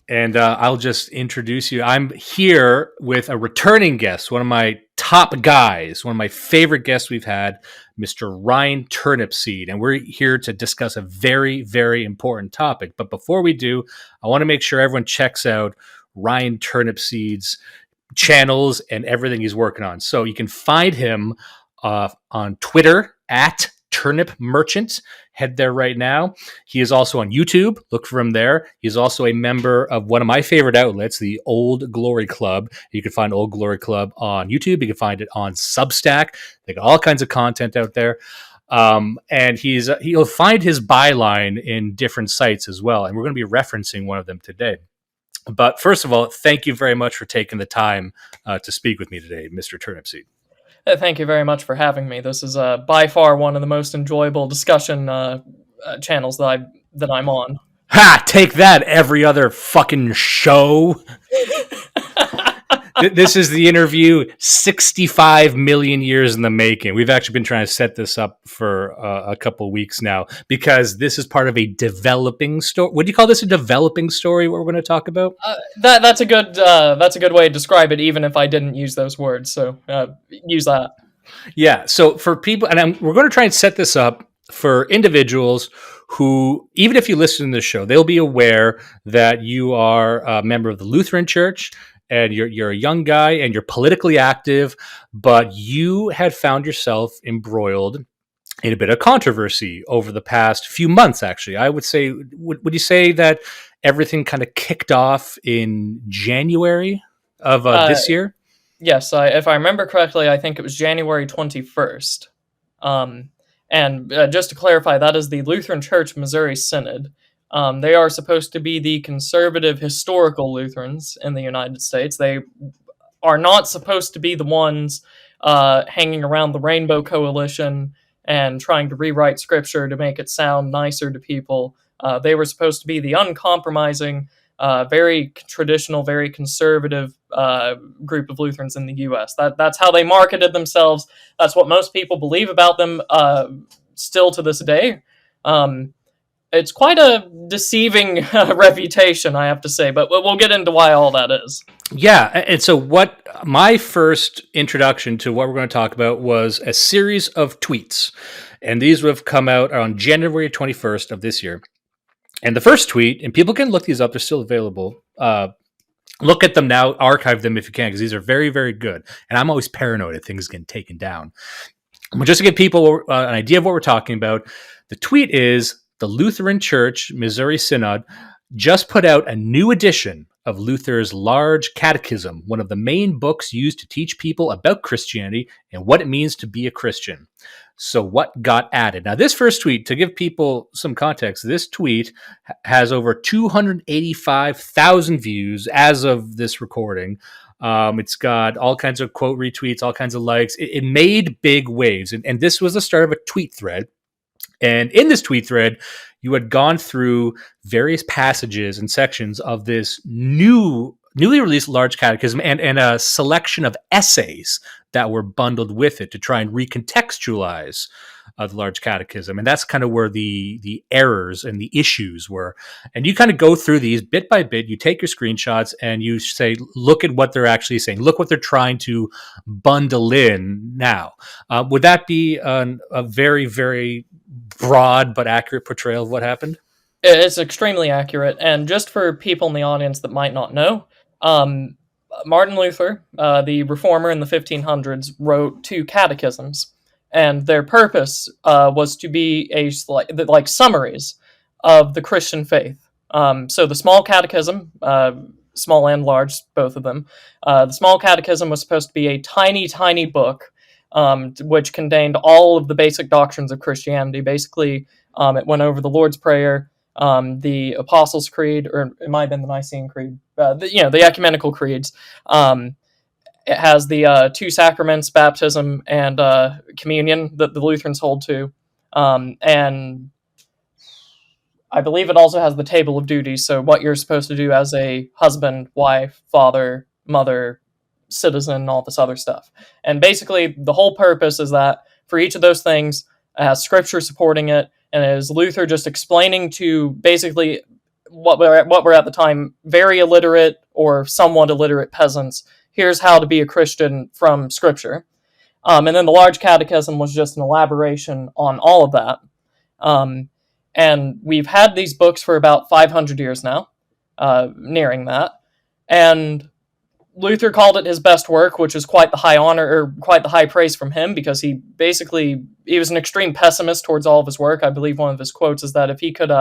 And I'll just introduce you. I'm here with a returning guest, one of my top guys, one of my favorite guests we've had, Mr. Ryan Turnipseed. And we're here to discuss a very, very important topic. But before we do, I want to make sure everyone checks out Ryan Turnipseed's channels and everything he's working on. So you can find him on Twitter at Turnip Merchant. Head there right now. He is also on YouTube. Look for him there. He's also a member of one of my favorite outlets, the Old Glory Club. You can find Old Glory Club on YouTube. You can find it on Substack. They got all kinds of content out there. And he'll find his byline in different sites as well. And we're going to be referencing one of them today. But first of all, thank you very much for taking the time to speak with me today, Mr. Turnipseed. Thank you very much for having me. This is by far one of the most enjoyable discussion channels that I'm on. Ha! Take that, every other fucking show. This is the interview 65 million years in the making. We've actually been trying to set this up for a couple weeks now because this is part of a developing story. Would you call this a developing story, what we're going to talk about? That's a good way to describe it, even if I didn't use those words. So use that. Yeah. So for people, and we're going to try and set this up for individuals who, even if you listen to this show, they'll be aware that you are a member of the Lutheran Church, and you're a young guy and you're politically active, but you had found yourself embroiled in a bit of controversy over the past few months, actually. I would say, would you say that everything kind of kicked off in January of this year? Yes, if I remember correctly, I think it was January 21st. And just to clarify, that is the Lutheran Church Missouri Synod. They are supposed to be the conservative historical Lutherans in the United States. They are not supposed to be the ones hanging around the Rainbow Coalition and trying to rewrite Scripture to make it sound nicer to people. They were supposed to be the uncompromising, very traditional, very conservative group of Lutherans in the U.S. That's how they marketed themselves. That's what most people believe about them still to this day. It's quite a deceiving reputation, I have to say, but we'll get into why all that is. Yeah, and so what my first introduction to what we're going to talk about was a series of tweets, and these would have come out on January 21st of this year. And the first tweet, and people can look these up, they're still available. Look at them now, archive them if you can, because these are very, very good. And I'm always paranoid if things get taken down. But just to give people an idea of what we're talking about, the tweet is, the Lutheran Church Missouri Synod just put out a new edition of Luther's Large Catechism, one of the main books used to teach people about Christianity and what it means to be a Christian. So what got added? Now, this first tweet, to give people some context, this tweet has over 285,000 views as of this recording. It's got all kinds of quote retweets, all kinds of likes. It made big waves. And this was the start of a tweet thread. And in this tweet thread, you had gone through various passages and sections of this newly released Large Catechism and a selection of essays that were bundled with it to try and recontextualize the Large Catechism. And that's kind of where the errors and the issues were. And you kind of go through these bit by bit. You take your screenshots and you say, look at what they're actually saying. Look what they're trying to bundle in now. Would that be a very, very broad but accurate portrayal of what happened? It's extremely accurate. And just for people in the audience that might not know, Martin Luther, the reformer in the 1500s, wrote 2 catechisms. And their purpose was to be like summaries of the Christian faith. So the small catechism, small and large, both of them, the small catechism was supposed to be a tiny, tiny book which contained all of the basic doctrines of Christianity. Basically, it went over the Lord's Prayer, the Apostles' Creed, or it might have been the Nicene Creed, the ecumenical creeds. It has the 2 sacraments, baptism and communion, that the Lutherans hold to. And I believe it also has the table of duties, so what you're supposed to do as a husband, wife, father, mother, citizen, all this other stuff. And basically, the whole purpose is that for each of those things, it has scripture supporting it, and it is Luther just explaining to basically what were at the time very illiterate or somewhat illiterate peasants. Here's how to be a Christian from Scripture. And then the large catechism was just an elaboration on all of that. And we've had these books for about 500 years now, nearing that. And Luther called it his best work, which is quite the high honor, or quite the high praise from him, because he was an extreme pessimist towards all of his work. I believe one of his quotes is that if he could,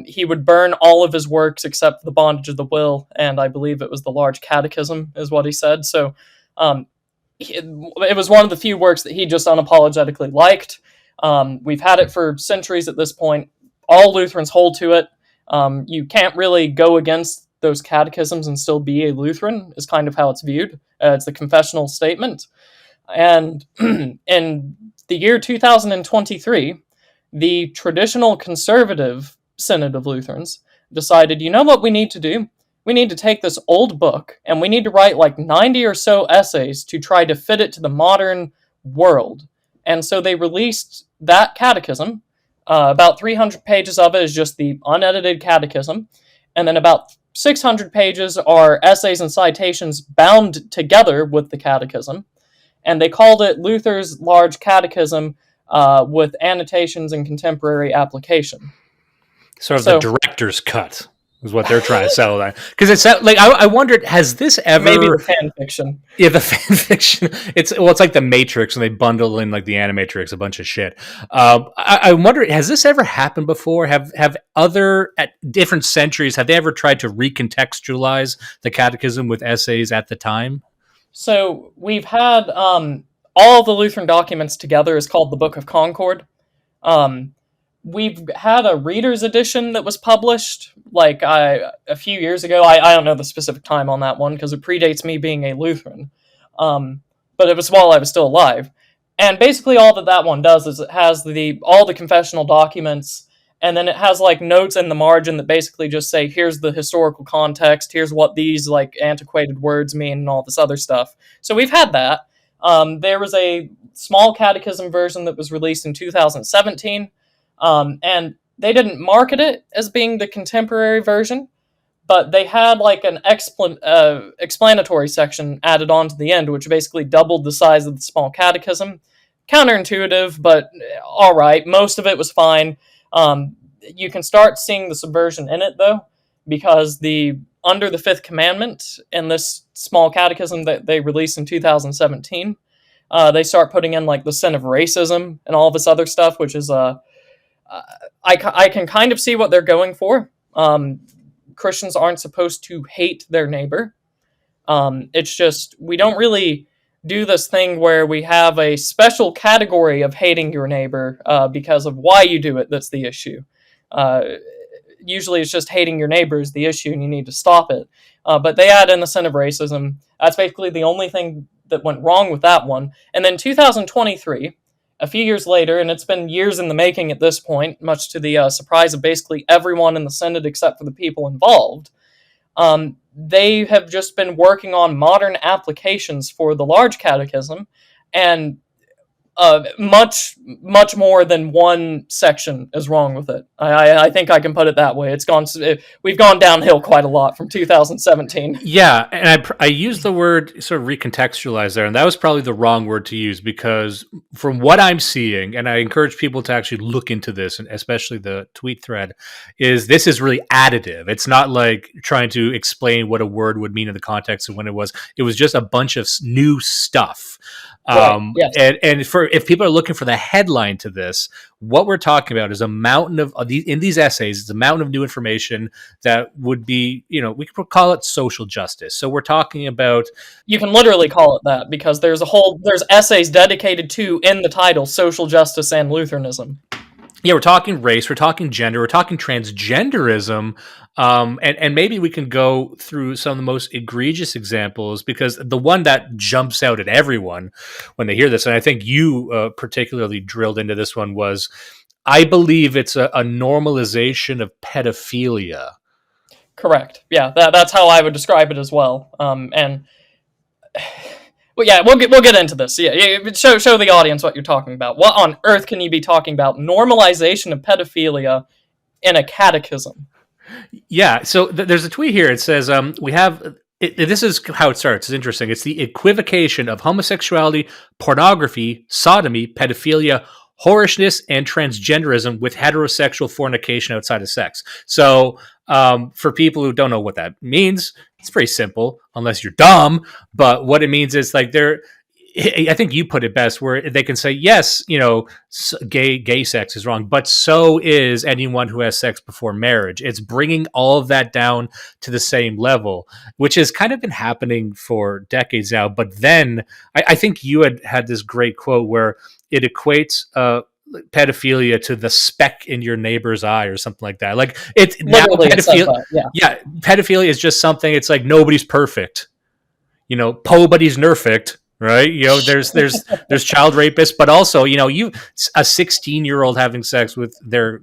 he would burn all of his works except the Bondage of the Will, and I believe it was the Large Catechism, is what he said. So it was one of the few works that he just unapologetically liked. We've had it for centuries at this point. All Lutherans hold to it. You can't really go against those catechisms and still be a Lutheran, is kind of how it's viewed. It's the confessional statement. And in the year 2023, the traditional conservative Synod of Lutherans decided, you know what we need to do? We need to take this old book and we need to write like 90 or so essays to try to fit it to the modern world. And so they released that catechism. About 300 pages of it is just the unedited catechism. And then about 600 pages are essays and citations bound together with the catechism. And they called it Luther's Large Catechism with annotations and contemporary application. Sort of the director's cut is what they're trying to sell that. Because it's like, I wondered, has this ever... Maybe the fan fiction. Yeah, the fan fiction. It's like the Matrix, and they bundle in like the Animatrix, a bunch of shit. I wonder, has this ever happened before? Have other, at different centuries, have they ever tried to recontextualize the catechism with essays at the time? So we've had all the Lutheran documents together is called the Book of Concord. We've had a reader's edition that was published like a few years ago. I don't know the specific time on that one because it predates me being a Lutheran. But it was while I was still alive. And basically all that one does is it has all the confessional documents, and then it has like notes in the margin that basically just say, here's the historical context, here's what these like antiquated words mean and all this other stuff. So we've had that. There was a small catechism version that was released in 2017. And they didn't market it as being the contemporary version, but they had like an explanatory section added on to the end, which basically doubled the size of the small catechism. Counterintuitive, but all right. Most of it was fine. You can start seeing the subversion in it, though, because under the Fifth Commandment in this small catechism that they released in 2017, they start putting in like the sin of racism and all this other stuff, which is I can kind of see what they're going for. Christians aren't supposed to hate their neighbor. It's just, we don't really do this thing where we have a special category of hating your neighbor because of why you do it that's the issue. Usually it's just hating your neighbor is the issue and you need to stop it. But they add in the sin of racism. That's basically the only thing that went wrong with that one. And then 2023... a few years later, and it's been years in the making at this point, much to the surprise of basically everyone in the Synod except for the people involved, they have just been working on modern applications for the Large Catechism, and much more than one section is wrong with it. I think I can put it that way. We've gone downhill quite a lot from 2017. Yeah, and I used the word sort of recontextualize there, and that was probably the wrong word to use because from what I'm seeing, and I encourage people to actually look into this, and especially the tweet thread, is this is really additive. It's not like trying to explain what a word would mean in the context of when it was just a bunch of new stuff. Right. Yes. And if people are looking for the headline to this, what we're talking about is a mountain in these essays, it's a mountain of new information that would be, we could call it social justice. So we're talking about... You can literally call it that because there's essays dedicated to, in the title, social justice and Lutheranism. Yeah, we're talking race, we're talking gender, we're talking transgenderism, and maybe we can go through some of the most egregious examples because the one that jumps out at everyone when they hear this, and I think you particularly drilled into this one, was I believe it's a normalization of pedophilia. Correct. Yeah, that's how I would describe it as well. And well, yeah, we'll get into this. Yeah, show the audience what you're talking about. What on earth can you be talking about? Normalization of pedophilia in a catechism. Yeah. So there's a tweet here. It says, we have. This is how it starts. It's interesting. It's the equivocation of homosexuality, pornography, sodomy, pedophilia, whorishness, and transgenderism with heterosexual fornication outside of sex. So, for people who don't know what that means, it's pretty simple, unless you're dumb. But what it means is like they're. I think you put it best, where they can say, yes, gay sex is wrong, but so is anyone who has sex before marriage. It's bringing all of that down to the same level, which has kind of been happening for decades now. But then I think you had this great quote where it equates pedophilia to the speck in your neighbor's eye or something like that. Like it's now Literally, it says that. Yeah. yeah, pedophilia is just something. It's like nobody's perfect. Nobody's nerfect. Right, there's child rapists, but also you a 16-year-old having sex with their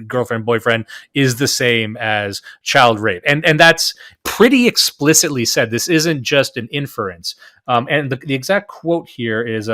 girlfriend boyfriend is the same as child rape, and that's pretty explicitly said. This isn't just an inference. And the exact quote here is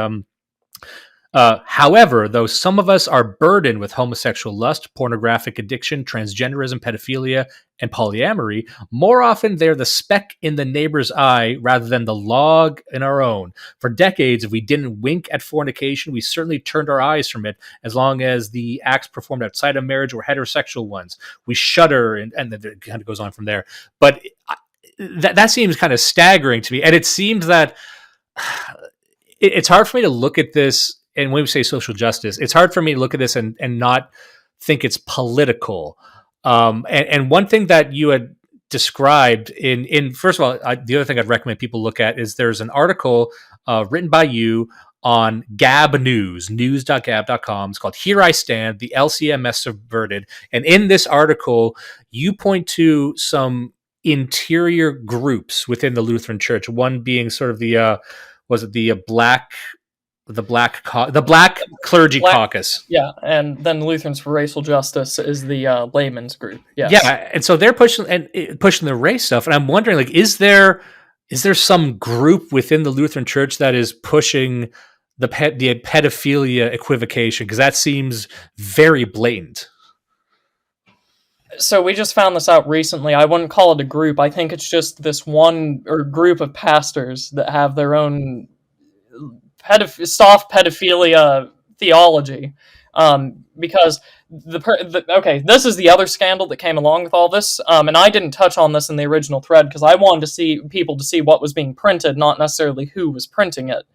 however, though some of us are burdened with homosexual lust, pornographic addiction, transgenderism, pedophilia, and polyamory, more often they're the speck in the neighbor's eye rather than the log in our own. For decades, if we didn't wink at fornication, we certainly turned our eyes from it, as long as the acts performed outside of marriage were heterosexual ones. We shudder, and it kind of goes on from there. But that seems kind of staggering to me, and it seems that it's hard for me to look at this. And when we say social justice, it's hard for me to look at this and not think it's political. And one thing that you had described in first of all, the other thing I'd recommend people look at is there's an article written by you on Gab News, news.gab.com. It's called Here I Stand, the LCMS Subverted. And in this article, you point to some interior groups within the Lutheran Church, one being sort of the black clergy caucus. Yeah, and then Lutherans for Racial Justice is the layman's group. Yes. Yeah, and so they're pushing the race stuff, and I'm wondering, like, is there some group within the Lutheran Church that is pushing the pedophilia equivocation? Because that seems very blatant. So we just found this out recently. I wouldn't call it a group. I think it's just this one or group of pastors that have their own soft pedophilia theology, because this is the other scandal that came along with all this, and I didn't touch on this in the original thread because I wanted to see people to see what was being printed, not necessarily who was printing it,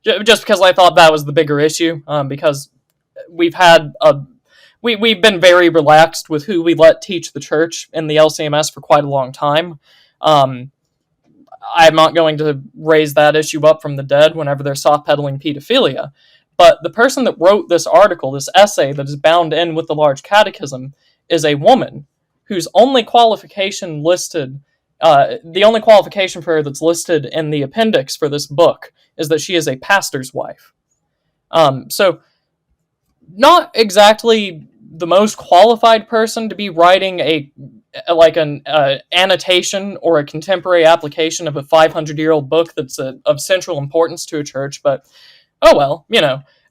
just because I thought that was the bigger issue, because we've been very relaxed with who we let teach the church in the LCMS for quite a long time. I'm not going to raise that issue up from the dead whenever they're soft-pedaling pedophilia. But the person that wrote this article, this essay that is bound in with the large catechism, is a woman whose only qualification listed, the only qualification for her that's listed in the appendix for this book is that she is a pastor's wife. So not exactly the most qualified person to be writing an annotation or a contemporary application of a 500-year-old book that's of central importance to a church, but oh well,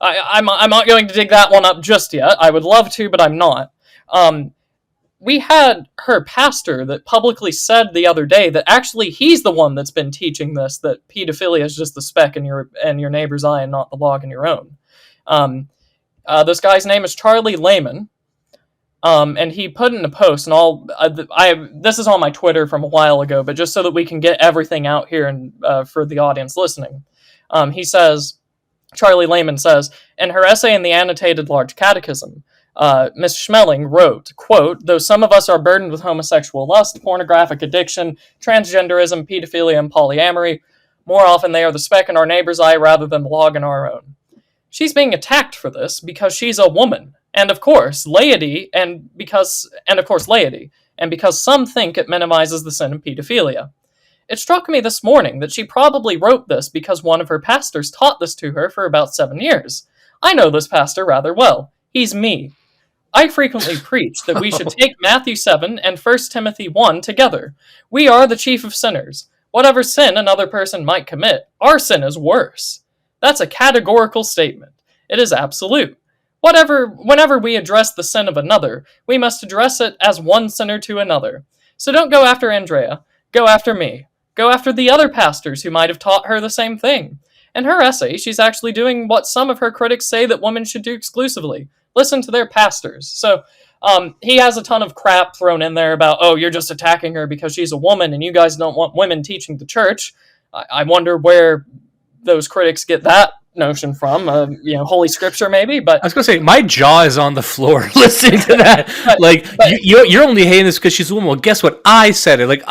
I'm not going to dig that one up just yet. I would love to, but I'm not. We had her pastor that publicly said the other day that actually he's the one that's been teaching this, that pedophilia is just the speck in your neighbor's eye and not the log in your own. This guy's name is Charlie Lehman. And he put in a post, and this is on my Twitter from a while ago, but just so that we can get everything out here and for the audience listening. Charlie Lehman says, in her essay in the annotated large catechism, Ms. Schmeling wrote, quote, though some of us are burdened with homosexual lust, pornographic addiction, transgenderism, pedophilia, and polyamory, more often they are the speck in our neighbor's eye rather than the log in our own. She's being attacked for this because she's a woman. And of course, laity, and because some think it minimizes the sin of pedophilia. It struck me this morning that she probably wrote this because one of her pastors taught this to her for about 7 years. I know this pastor rather well. He's me. I frequently preach that we should take Matthew 7 and 1 Timothy 1 together. We are the chief of sinners. Whatever sin another person might commit, our sin is worse. That's a categorical statement. It is absolute. Whenever we address the sin of another, we must address it as one sinner to another. So don't go after Andrea, go after me. Go after the other pastors who might have taught her the same thing. In her essay, she's actually doing what some of her critics say that women should do exclusively. Listen to their pastors. So he has a ton of crap thrown in there about, oh, you're just attacking her because she's a woman and you guys don't want women teaching the church. I wonder where those critics get that notion from. Holy Scripture maybe. But I was going to say, my jaw is on the floor listening to that. You're only hating this because she's a woman. Well, guess what? I said it.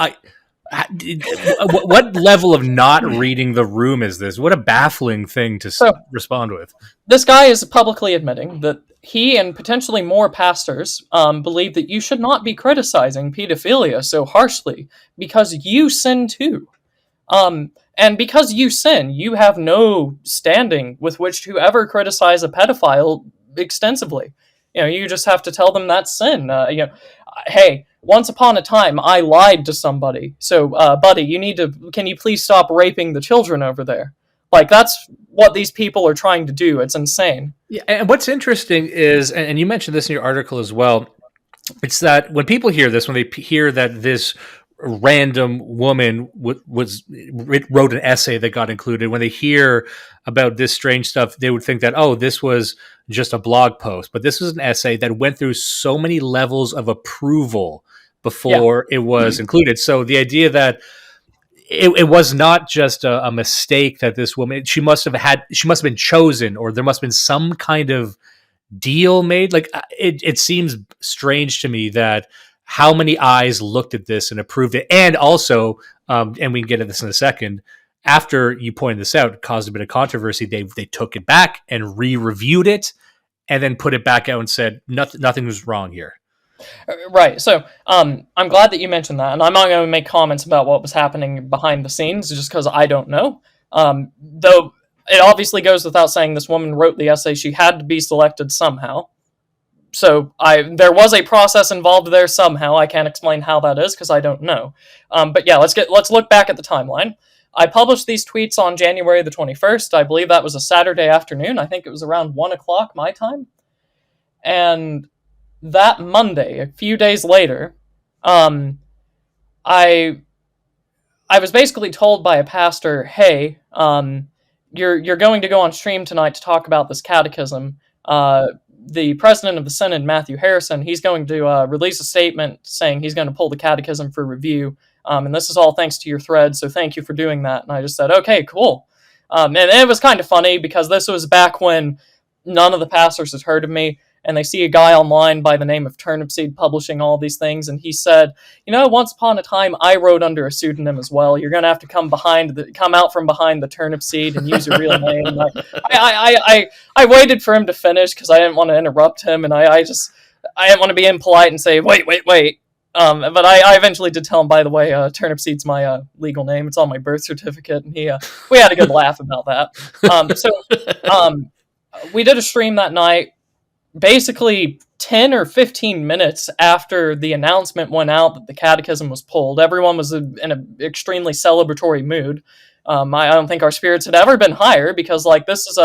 What level of not reading the room is this? What a baffling thing to respond with. This guy is publicly admitting that he and potentially more pastors believe that you should not be criticizing pedophilia so harshly because you sin too. And because you sin, you have no standing with which to ever criticize a pedophile extensively. You just have to tell them that's sin. Hey, once upon a time, I lied to somebody. So, buddy, can you please stop raping the children over there? That's what these people are trying to do. It's insane. Yeah, and what's interesting is, and you mentioned this in your article as well, it's that when people hear this, when they hear that this random woman wrote an essay that got included, when they hear about this strange stuff, they would think that, oh, this was just a blog post. But this was an essay that went through so many levels of approval before it was included. So the idea that it was not just a mistake that this woman, she must have been chosen, or there must have been some kind of deal made. It seems strange to me that how many eyes looked at this and approved it. And also, and we can get into this in a second, after you pointed this out, it caused a bit of controversy. They took it back and re-reviewed it and then put it back out and said nothing was wrong here. Right. So I'm glad that you mentioned that. And I'm not going to make comments about what was happening behind the scenes just because I don't know. Though it obviously goes without saying this woman wrote the essay. She had to be selected somehow. So there was a process involved there somehow. I can't explain how that is because I don't know. But yeah, let's look back at the timeline. I published these tweets on January the 21st. I believe that was a Saturday afternoon. I think it was around 1 o'clock my time. And that Monday, a few days later, I was basically told by a pastor, hey, you're going to go on stream tonight to talk about this catechism. The president of the Synod, Matthew Harrison, he's going to release a statement saying he's going to pull the catechism for review. And this is all thanks to your thread, so thank you for doing that. And I just said, okay, cool. And it was kind of funny because this was back when none of the pastors had heard of me, and they see a guy online by the name of Turnipseed publishing all these things, and he said, once upon a time I wrote under a pseudonym as well. You're going to have to come out from behind the Turnipseed and use your real name. And I waited for him to finish because I didn't want to interrupt him, and I didn't want to be impolite and say, wait. But I eventually did tell him, by the way, Turnipseed's my legal name. It's on my birth certificate, and we had a good laugh about that. We did a stream that night. Basically 10 or 15 minutes after the announcement went out that the catechism was pulled, everyone was in an extremely celebratory mood. I don't think our spirits had ever been higher because this is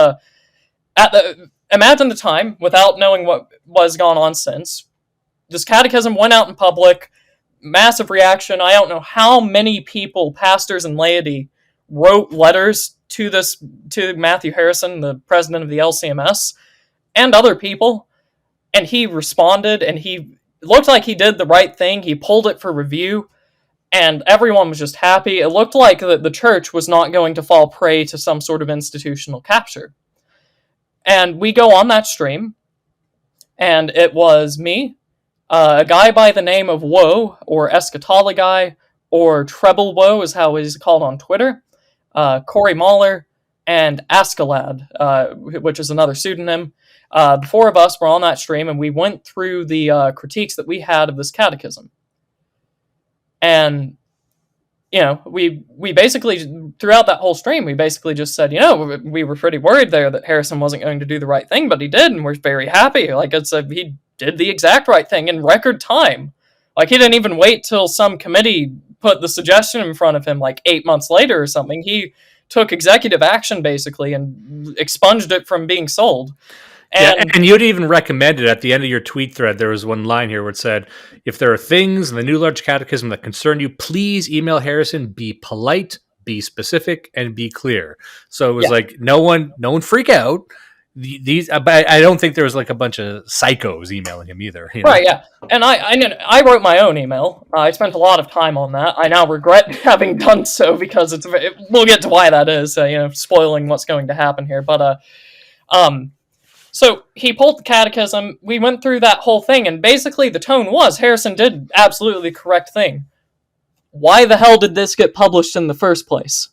imagine the time without knowing what was gone on since. This catechism went out in public, massive reaction. I don't know how many people, pastors and laity, wrote letters to Matthew Harrison, the president of the LCMS, and other people, and he responded, and he looked like he did the right thing. He pulled it for review, and everyone was just happy. It looked like the church was not going to fall prey to some sort of institutional capture. And we go on that stream, and it was me, a guy by the name of Woe, or Eschatology, or Treble Woe is how he's called on Twitter, Corey Mahler, and Askeladd, which is another pseudonym. The four of us were on that stream, and we went through the critiques that we had of this catechism. And, we basically, throughout that whole stream, we basically just said, we were pretty worried there that Harrison wasn't going to do the right thing, but he did, and we're very happy. He did the exact right thing in record time. He didn't even wait till some committee put the suggestion in front of him 8 months later or something. He took executive action, basically, and expunged it from being sold. Yeah, And and you'd even recommended at the end of your tweet thread, there was one line here where it said, if there are things in the New Large Catechism that concern you, please email Harrison, be polite, be specific, and be clear. So it was yeah, like, no one freak out. These, but I don't think there was like a bunch of psychos emailing him either, you know? right, yeah. And I wrote my own email. I spent a lot of time on that. I now regret having done so because we'll get to why that is, spoiling what's going to happen here. But so he pulled the catechism. We went through that whole thing, and basically the tone was Harrison did absolutely the correct thing. Why the hell did this get published in the first place?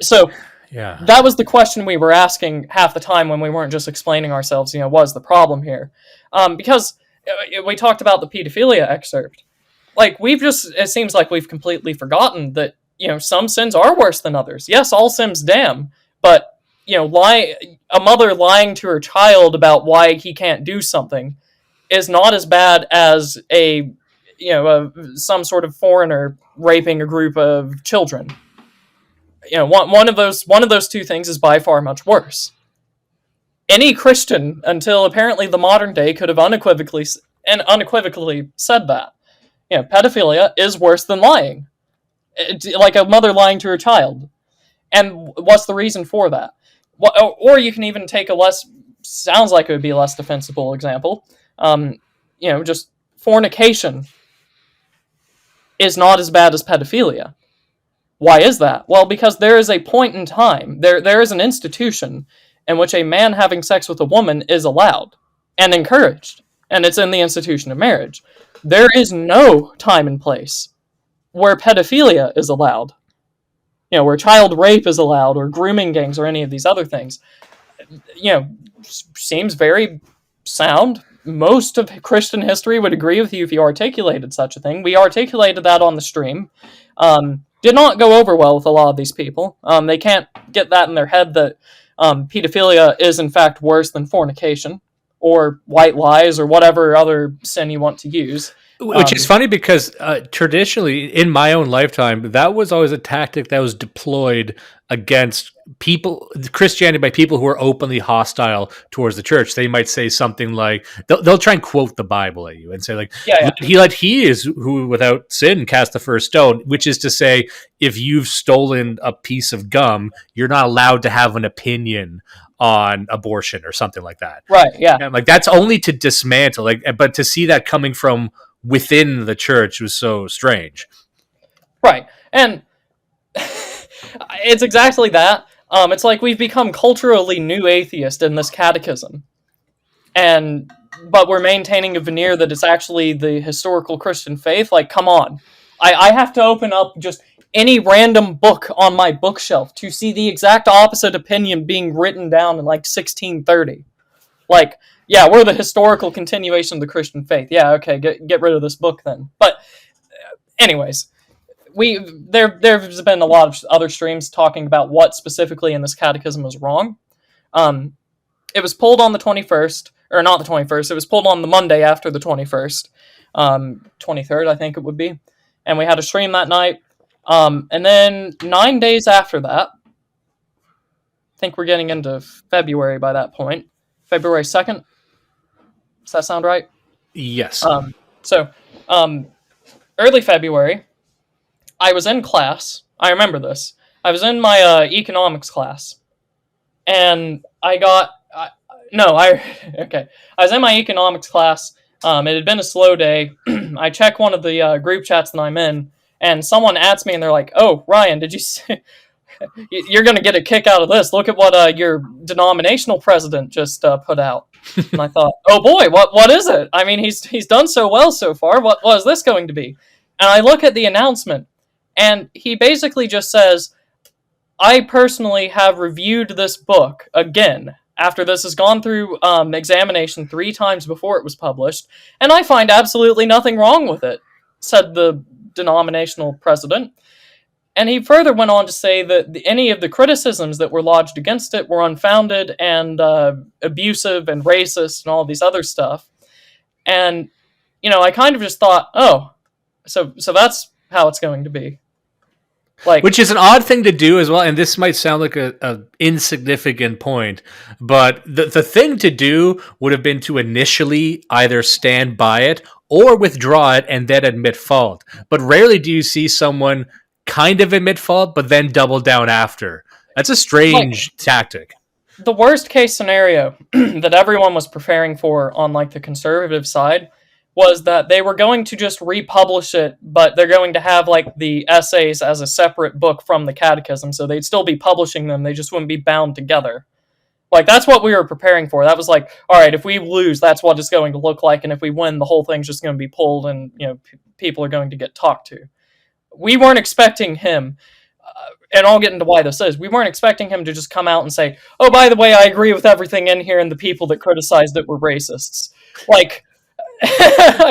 So Yeah. that was the question we were asking half the time when we weren't just explaining ourselves, was the problem here. Because we talked about the pedophilia excerpt. Like, it seems like we've completely forgotten that, some sins are worse than others. Yes, all sins damn, but, a mother lying to her child about why he can't do something is not as bad as some sort of foreigner raping a group of children. One of those two things is by far much worse. Any Christian, until apparently the modern day, could have unequivocally said that. Pedophilia is worse than lying. Like a mother lying to her child. And what's the reason for that? Or you can even take sounds like it would be a less defensible example. Just fornication is not as bad as pedophilia. Why is that? Well, because there is a point in time, there is an institution in which a man having sex with a woman is allowed and encouraged, and it's in the institution of marriage. There is no time and place where pedophilia is allowed, where child rape is allowed, or grooming gangs, or any of these other things. Seems very sound. Most of Christian history would agree with you if you articulated such a thing. We articulated that on the stream. Did not go over well with a lot of these people. They can't get that in their head that pedophilia is in fact worse than fornication or white lies or whatever other sin you want to use. Which is funny because traditionally, in my own lifetime, that was always a tactic that was deployed against Christianity by people who are openly hostile towards the church. They might say something like, they'll try and quote the Bible at you and say like, he is who without sin cast the first stone, which is to say, if you've stolen a piece of gum, you're not allowed to have an opinion on abortion or something like that. Right, yeah. And like, that's only to dismantle, but to see that coming from within the church was so strange. Right. And it's exactly that. It's like we've become culturally new atheist in this catechism. But we're maintaining a veneer that is actually the historical Christian faith. Like, come on. I have to open up just any random book on my bookshelf to see the exact opposite opinion being written down in like 1630. Like, yeah, we're the historical continuation of the Christian faith. Yeah, okay, get rid of this book then. But anyways, there's been a lot of other streams talking about what specifically in this catechism was wrong. It was pulled on the 21st, or not the 21st, it was pulled on the Monday after the 21st, 23rd, I think it would be. And we had a stream that night. And then 9 days after that, I think we're getting into February by that point, February 2nd. Does that sound right? Yes. Early February, I was in class. I remember this. I was in my economics class, and I was in my economics class. It had been a slow day. I check one of the group chats that I'm in, and someone adds me, and they're like, "Oh, Ryan, did you see? You're going to get a kick out of this. Look at what your denominational president just put out." And I thought, oh boy, what is it? I mean, he's done so well so far. What is this going to be? And I look at the announcement, and he basically just says, I personally have reviewed this book again after this has gone through examination 3 times before it was published, and I find absolutely nothing wrong with it, said the denominational president. And he further went on to say that any of the criticisms that were lodged against it were unfounded and abusive and racist and all these other stuff. And, I kind of just thought, oh, so that's how it's going to be. Like, Which is an odd thing to do as well, and this might sound like a insignificant point, but the thing to do would have been to initially either stand by it or withdraw it and then admit fault. But rarely do you see someone kind of admit fault, but then double down after. That's a like strange tactic. the worst case scenario that everyone was preparing for on like the conservative side was that they were going to just republish it, but they're going to have like the essays as a separate book from the catechism, so they'd still be publishing them, they just wouldn't be bound together. Like, that's what we were preparing for. That was like, all right, if we lose, that's what it's going to look like, and if we win, the whole thing's just going to be pulled, and people are going to get talked to. We weren't expecting him, and I'll get into why this is. We weren't expecting him to just come out and say, "Oh, by the way, I agree with everything in here, and the people that criticized it were racists." Like,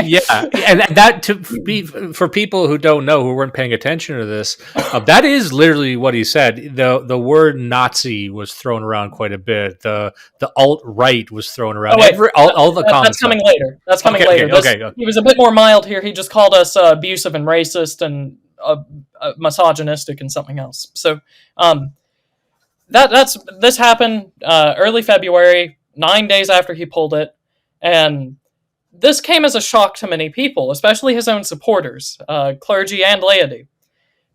Yeah, and that to be for people who don't know, who weren't paying attention to this, that is literally what he said. The word Nazi was thrown around quite a bit. The alt right was thrown around. oh wait, All the comments. that's coming later. That's coming Okay, later. okay. He was a bit more mild here. He just called us abusive and racist and misogynistic and something else. So, this happened early February, 9 days after he pulled it, and this came as a shock to many people, especially his own supporters, clergy and laity,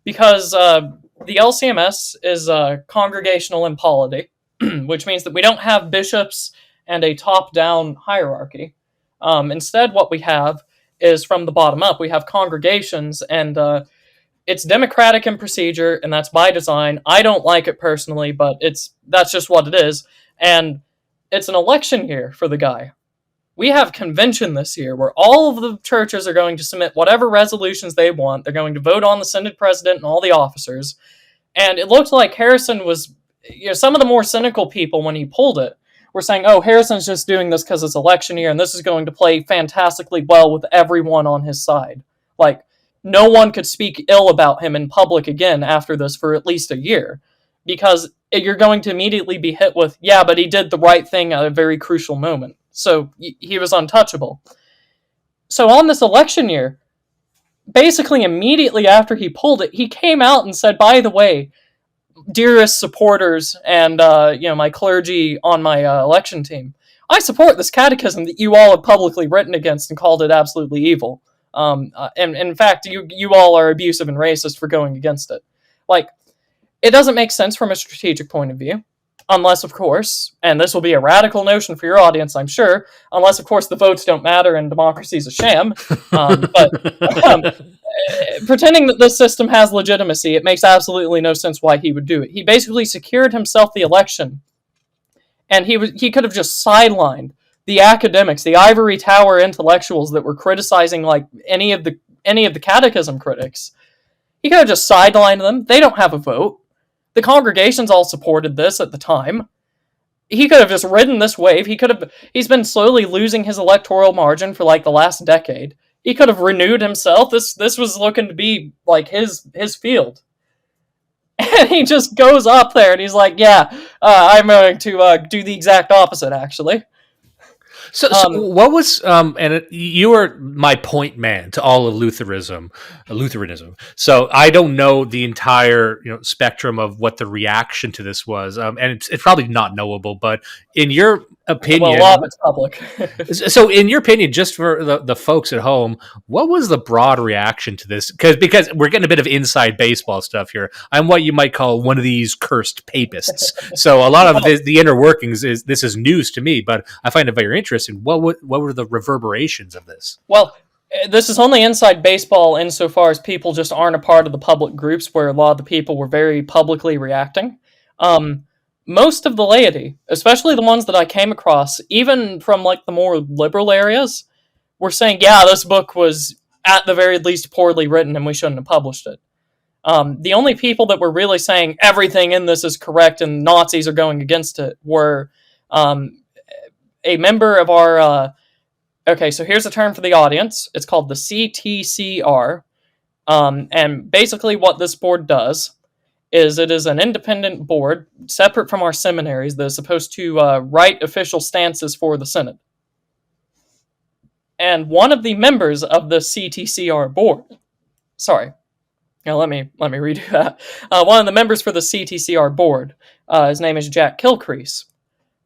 because the LCMS is congregational in polity, which means that we don't have bishops and a top-down hierarchy. Instead, what we have is from the bottom up. We have congregations, and it's democratic in procedure, and that's by design. I don't like it personally, but that's just what it is. And it's an election year for the guy. We have convention this year where all of the churches are going to submit whatever resolutions they want. They're going to vote on the Synod president and all the officers. And it looked like Harrison was, some of the more cynical people when he pulled it were saying, oh, Harrison's just doing this because it's election year and this is going to play fantastically well with everyone on his side. Like, no one could speak ill about him in public again after this for at least a year, because you're going to immediately be hit with, yeah, but he did the right thing at a very crucial moment. So he was untouchable. So on this election year, basically immediately after he pulled it, he came out and said, by the way, dearest supporters and my clergy on my election team, I support this catechism that you all have publicly written against and called it absolutely evil. And in fact, you all are abusive and racist for going against it. Like, it doesn't make sense from a strategic point of view. Unless, of course, and this will be a radical notion for your audience, I'm sure, unless, of course, the votes don't matter and democracy's a sham. Pretending that this system has legitimacy, it makes absolutely no sense why he would do it. He basically secured himself the election, and he could have just sidelined the academics, the ivory tower intellectuals that were criticizing like any of the catechism critics. He could have just sidelined them. They don't have a vote. The congregations all supported this at the time. He could have just ridden this wave. He's been slowly losing his electoral margin for like the last decade. He could have renewed himself. This was looking to be like his field. And he just goes up there and he's like, yeah, I'm going to do the exact opposite, actually. So what was you were my point man to all of Lutheranism. So I don't know the entire spectrum of what the reaction to this was, and it's probably not knowable. But in your opinion, well, a lot of it's public. So in your opinion, just for the folks at home, what was the broad reaction to this? Because we're getting a bit of inside baseball stuff here. I'm what you might call one of these cursed papists. So a lot of the inner workings is news to me, but I find it very interesting. What were the reverberations of this? Well, this is only inside baseball insofar as people just aren't a part of the public groups where a lot of the people were very publicly reacting. Most of the laity, especially the ones that I came across, even from like the more liberal areas, were saying, yeah, this book was at the very least poorly written and we shouldn't have published it. The only people that were really saying everything in this is correct and Nazis are going against it were a member of our... okay, so here's a term for the audience. It's called the CTCR. And basically what this board does is it is an independent board, separate from our seminaries, that is supposed to write official stances for the Synod. And one of the members of the CTCR board... Sorry. Now let me redo that. One of the members for the CTCR board, his name is Jack Kilcrease,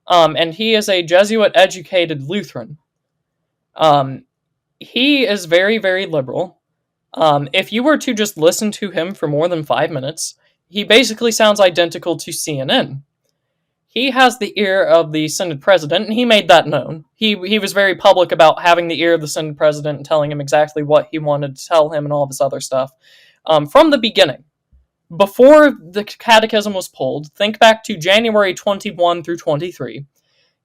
and he is a Jesuit-educated Lutheran. He is very, very liberal. If you were to just listen to him for more than 5 minutes, he basically sounds identical to CNN. He has the ear of the Synod president, and he made that known. He was very public about having the ear of the Synod president and telling him exactly what he wanted to tell him and all this other stuff. From the beginning, before the catechism was pulled, think back to January 21 through 23,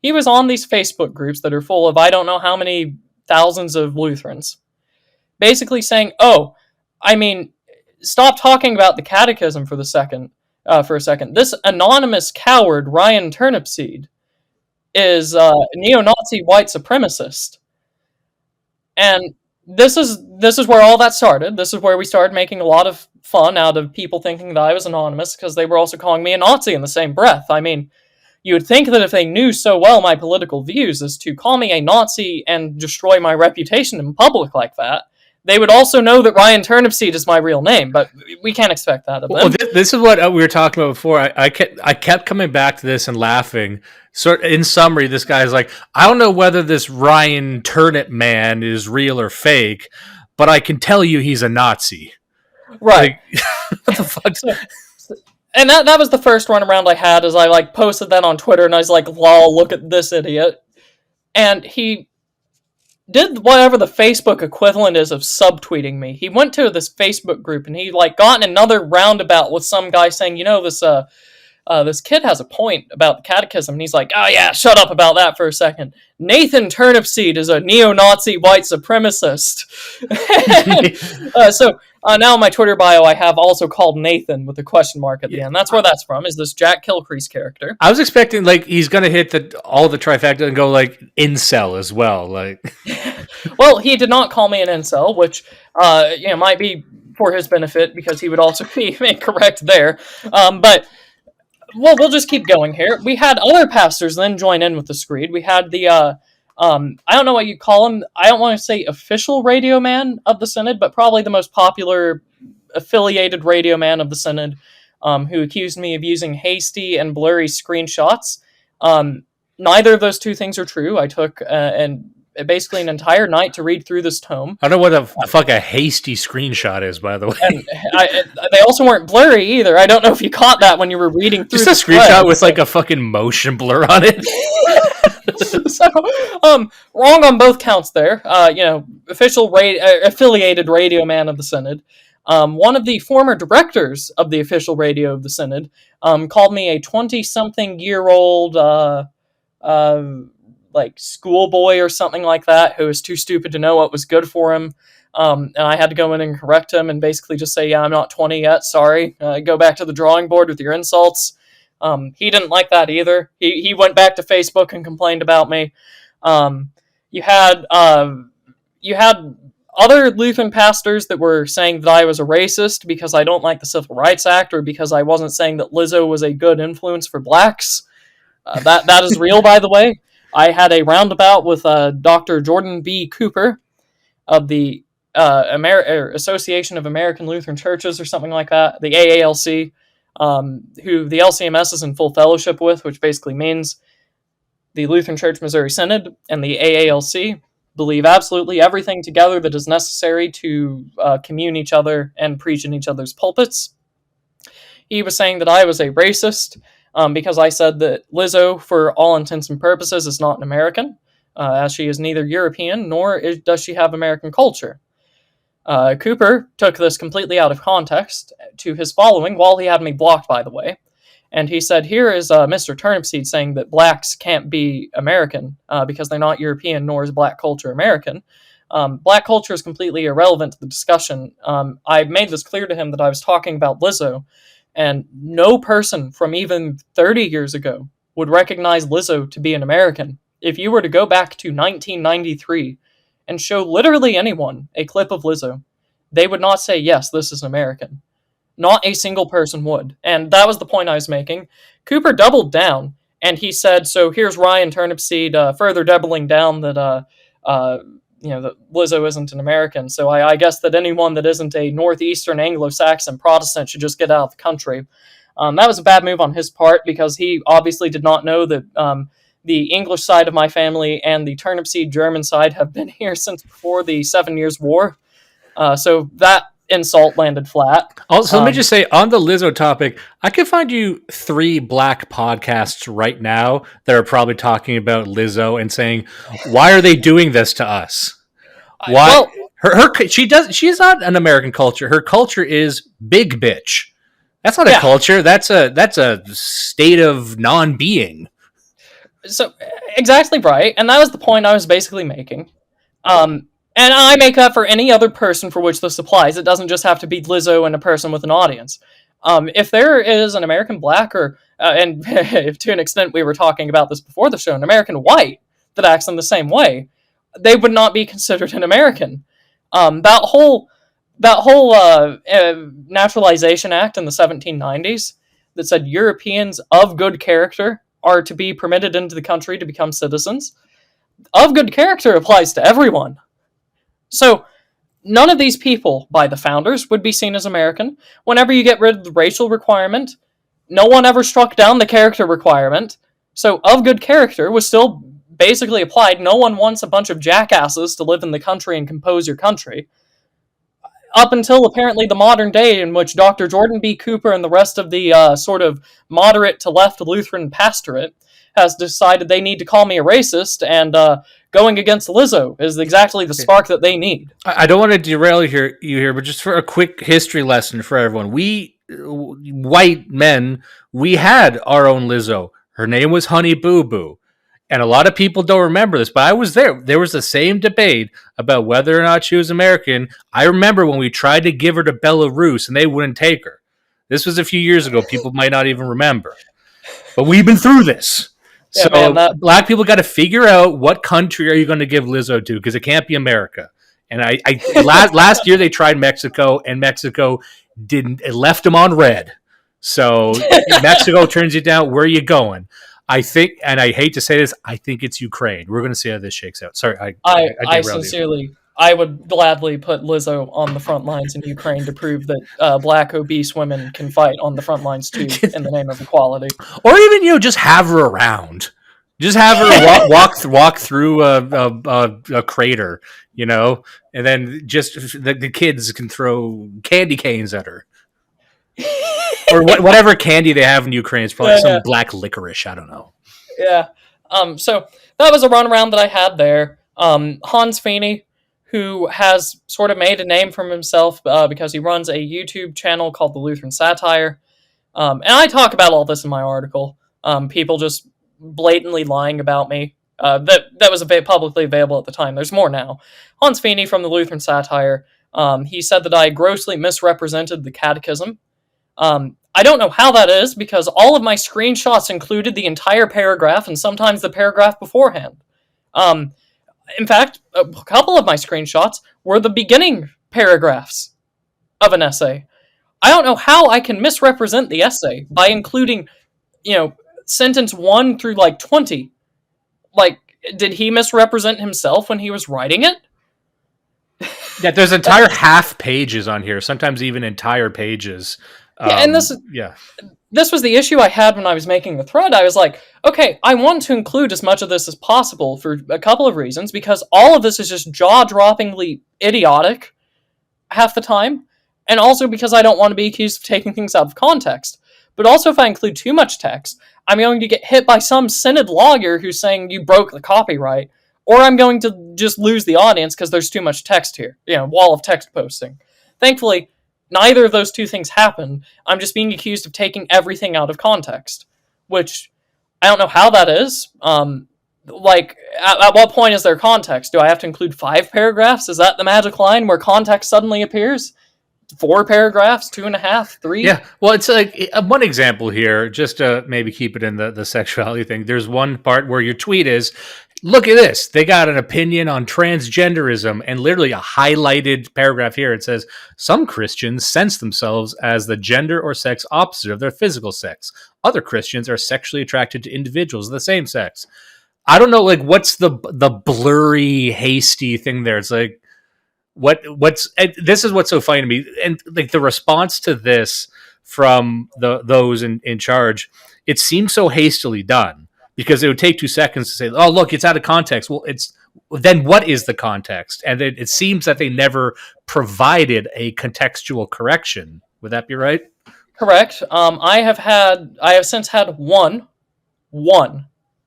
he was on these Facebook groups that are full of I don't know how many thousands of Lutherans, basically saying, stop talking about the catechism for a second. This anonymous coward, Ryan Turnipseed, is a neo-Nazi white supremacist. And this is where all that started. This is where we started making a lot of fun out of people thinking that I was anonymous, because they were also calling me a Nazi in the same breath. I mean, you would think that if they knew so well my political views as to call me a Nazi and destroy my reputation in public like that, they would also know that Ryan Turnipseed is my real name, but we can't expect that of them. Well, this is what we were talking about before. I kept coming back to this and laughing. So, in summary, this guy's like, I don't know whether this Ryan Turnip man is real or fake, but I can tell you he's a Nazi. Right. Like, what the fuck? And that was the first run around I had, as I posted that on Twitter, and I was like, lol, look at this idiot. And he did whatever the Facebook equivalent is of subtweeting me. He went to this Facebook group and he got in another roundabout with some guy saying, this kid has a point about the catechism. And he's like, oh yeah, shut up about that for a second. Nathan Turnipseed is a neo-Nazi white supremacist. So now in my Twitter bio, I have also called Nathan with a question mark at the end. That's where that's from, is this Jack Kilcrease character. I was expecting he's going to hit all the trifecta and go incel as well. Well, he did not call me an incel, which might be for his benefit, because he would also be incorrect there. But we'll just keep going here. We had other pastors then join in with the screed. We had the, I don't know what you call him. I don't want to say official radio man of the Synod, but probably the most popular affiliated radio man of the Synod, who accused me of using hasty and blurry screenshots. Neither of those two things are true. I took basically an entire night to read through this tome. I don't know what the fuck a hasty screenshot is, by the way. And they also weren't blurry either. I don't know if you caught that when you were reading through. Just a screenshot with a fucking motion blur on it. So, wrong on both counts there. Official affiliated radio man of the Synod. One of the former directors of the official radio of the Synod called me a 20-something-year-old schoolboy or something like that, who was too stupid to know what was good for him. And I had to go in and correct him and basically just say, yeah, I'm not 20 yet, sorry. Go back to the drawing board with your insults. He didn't like that either. He went back to Facebook and complained about me. You had other Lutheran pastors that were saying that I was a racist because I don't like the Civil Rights Act, or because I wasn't saying that Lizzo was a good influence for blacks. That is real, by the way. I had a roundabout with Dr. Jordan B. Cooper of the Association of American Lutheran Churches, or something like that, the AALC, who the LCMS is in full fellowship with, which basically means the Lutheran Church Missouri Synod and the AALC believe absolutely everything together that is necessary to commune each other and preach in each other's pulpits. He was saying that I was a racist, because I said that Lizzo, for all intents and purposes, is not an American, as she is neither European nor does she have American culture. Cooper took this completely out of context to his following, while he had me blocked, by the way. And he said, here is Mr. Turnipseed saying that blacks can't be American because they're not European, nor is black culture American. Black culture is completely irrelevant to the discussion. I made this clear to him that I was talking about Lizzo, and no person from even 30 years ago would recognize Lizzo to be an American. If you were to go back to 1993 and show literally anyone a clip of Lizzo, they would not say, yes, this is American. Not a single person would. And that was the point I was making. Cooper doubled down, and he said, so here's Ryan Turnipseed further doubling down that that Lizzo isn't an American. So I guess that anyone that isn't a Northeastern Anglo-Saxon Protestant should just get out of the country. That was a bad move on his part, because he obviously did not know that the English side of my family and the Turnipseed German side have been here since before the 7 Years' War. So that insult landed flat. Also, let me just say, on the Lizzo topic, I can find you 3 black podcasts right now that are probably talking about Lizzo and saying, why are they doing this to us? Why? She's not an American culture. Her culture is big bitch. That's not a culture. That's a state of non-being. So, exactly right. And that was the point I was basically making. And I make that for any other person for which this applies. It doesn't just have to be Lizzo and a person with an audience. If there is an American black, or and to an extent we were talking about this before the show, an American white that acts in the same way, they would not be considered an American. That whole Naturalization Act in the 1790s that said Europeans of good character are to be permitted into the country to become citizens. Of good character applies to everyone. So, none of these people, by the founders, would be seen as American. Whenever you get rid of the racial requirement, no one ever struck down the character requirement. So, of good character was still basically applied. No one wants a bunch of jackasses to live in the country and compose your country. Up until apparently the modern day, in which Dr. Jordan B. Cooper and the rest of the sort of moderate to left Lutheran pastorate has decided they need to call me a racist, and going against Lizzo is exactly the spark that they need. I don't want to derail you here, but just for a quick history lesson for everyone. We, white men, we had our own Lizzo. Her name was Honey Boo Boo. And a lot of people don't remember this, but I was there. There was the same debate about whether or not she was American. I remember when we tried to give her to Belarus and they wouldn't take her. This was a few years ago. People might not even remember. But we've been through this. Yeah, so black people got to figure out, what country are you going to give Lizzo to? Because it can't be America. And last year they tried Mexico, and Mexico didn't. It left them on red. So Mexico turns you down. Where are you going? I think, and I hate to say this, I think it's Ukraine. We're going to see how this shakes out. Sorry, I sincerely, I would gladly put Lizzo on the front lines in Ukraine to prove that black obese women can fight on the front lines too, in the name of equality. Or even just have her around, just have her walk through a crater, and then just the kids can throw candy canes at her. Or whatever candy they have in Ukraine. It's probably some black licorice. I don't know. Yeah. So that was a runaround that I had there. Hans Feeney, who has sort of made a name for himself because he runs a YouTube channel called The Lutheran Satire. And I talk about all this in my article. People just blatantly lying about me. That was publicly available at the time. There's more now. Hans Feeney from The Lutheran Satire. He said that I grossly misrepresented the catechism. I don't know how that is, because all of my screenshots included the entire paragraph and sometimes the paragraph beforehand. In fact, a couple of my screenshots were the beginning paragraphs of an essay. I don't know how I can misrepresent the essay by including, sentence 1 through 20. Did he misrepresent himself when he was writing it? Yeah, there's entire half pages on here, sometimes even entire pages. And this was the issue I had when I was making the thread. I was like, okay, I want to include as much of this as possible for a couple of reasons, because all of this is just jaw-droppingly idiotic half the time, and also because I don't want to be accused of taking things out of context. But also, if I include too much text, I'm going to get hit by some Synod lawyer who's saying you broke the copyright, or I'm going to just lose the audience because there's too much text here. Wall of text posting. Thankfully, neither of those two things happened. I'm just being accused of taking everything out of context, which I don't know how that is. At what point is there context? Do I have to include 5 paragraphs? Is that the magic line where context suddenly appears? 4 paragraphs, 2.5, 3? Yeah, well, it's like one example here, just to maybe keep it in the sexuality thing. There's one part where your tweet is, look at this, they got an opinion on transgenderism, and literally a highlighted paragraph here. It says, some Christians sense themselves as the gender or sex opposite of their physical sex. Other Christians are sexually attracted to individuals of the same sex. I don't know, like, what's the blurry, hasty thing there? It's like, what's this is what's so funny to me, and like the response to this from those in charge, it seems so hastily done because it would take 2 seconds to say, "Oh, look, it's out of context." Well, it's then what is the context? And it seems that they never provided a contextual correction. Would that be right? Correct. I have since had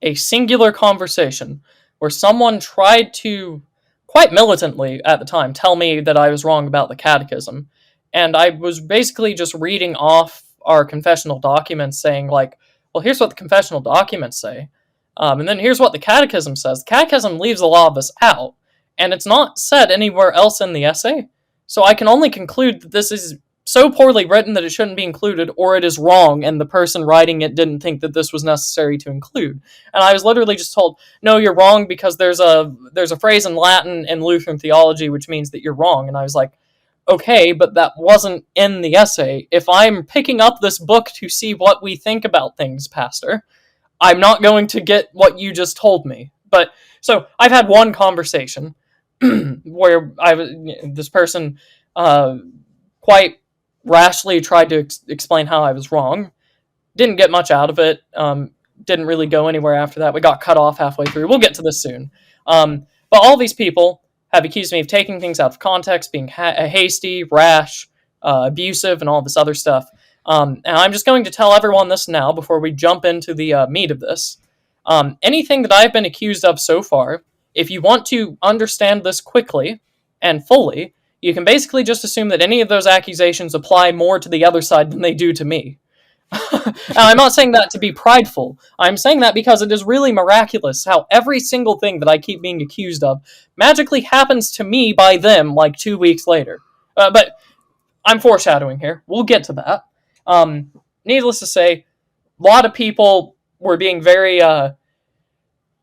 a singular conversation where someone tried to, quite militantly at the time, tell me that I was wrong about the catechism. And I was basically just reading off our confessional documents saying, like, well, here's what the confessional documents say. And then here's what the catechism says. The catechism leaves a lot of this out, and it's not said anywhere else in the essay. So I can only conclude that this is so poorly written that it shouldn't be included, or it is wrong, and the person writing it didn't think that this was necessary to include. And I was literally just told, no, you're wrong because there's a phrase in Latin in Lutheran theology which means that you're wrong. And I was like, okay, but that wasn't in the essay. If I'm picking up this book to see what we think about things, Pastor, I'm not going to get what you just told me. But so I've had one conversation where this person quite rashly tried to explain how I was wrong. Didn't get much out of it. Didn't really go anywhere after that. We got cut off halfway through. We'll get to this soon. But all these people have accused me of taking things out of context, being hasty, rash, abusive, and all this other stuff. And I'm just going to tell everyone this now before we jump into the meat of this. Anything that I've been accused of so far, if you want to understand this quickly and fully, you can basically just assume that any of those accusations apply more to the other side than they do to me. And I'm not saying that to be prideful. I'm saying that because it is really miraculous how every single thing that I keep being accused of magically happens to me by them like 2 weeks later. But I'm foreshadowing here. We'll get to that. Needless to say, a lot of people were being very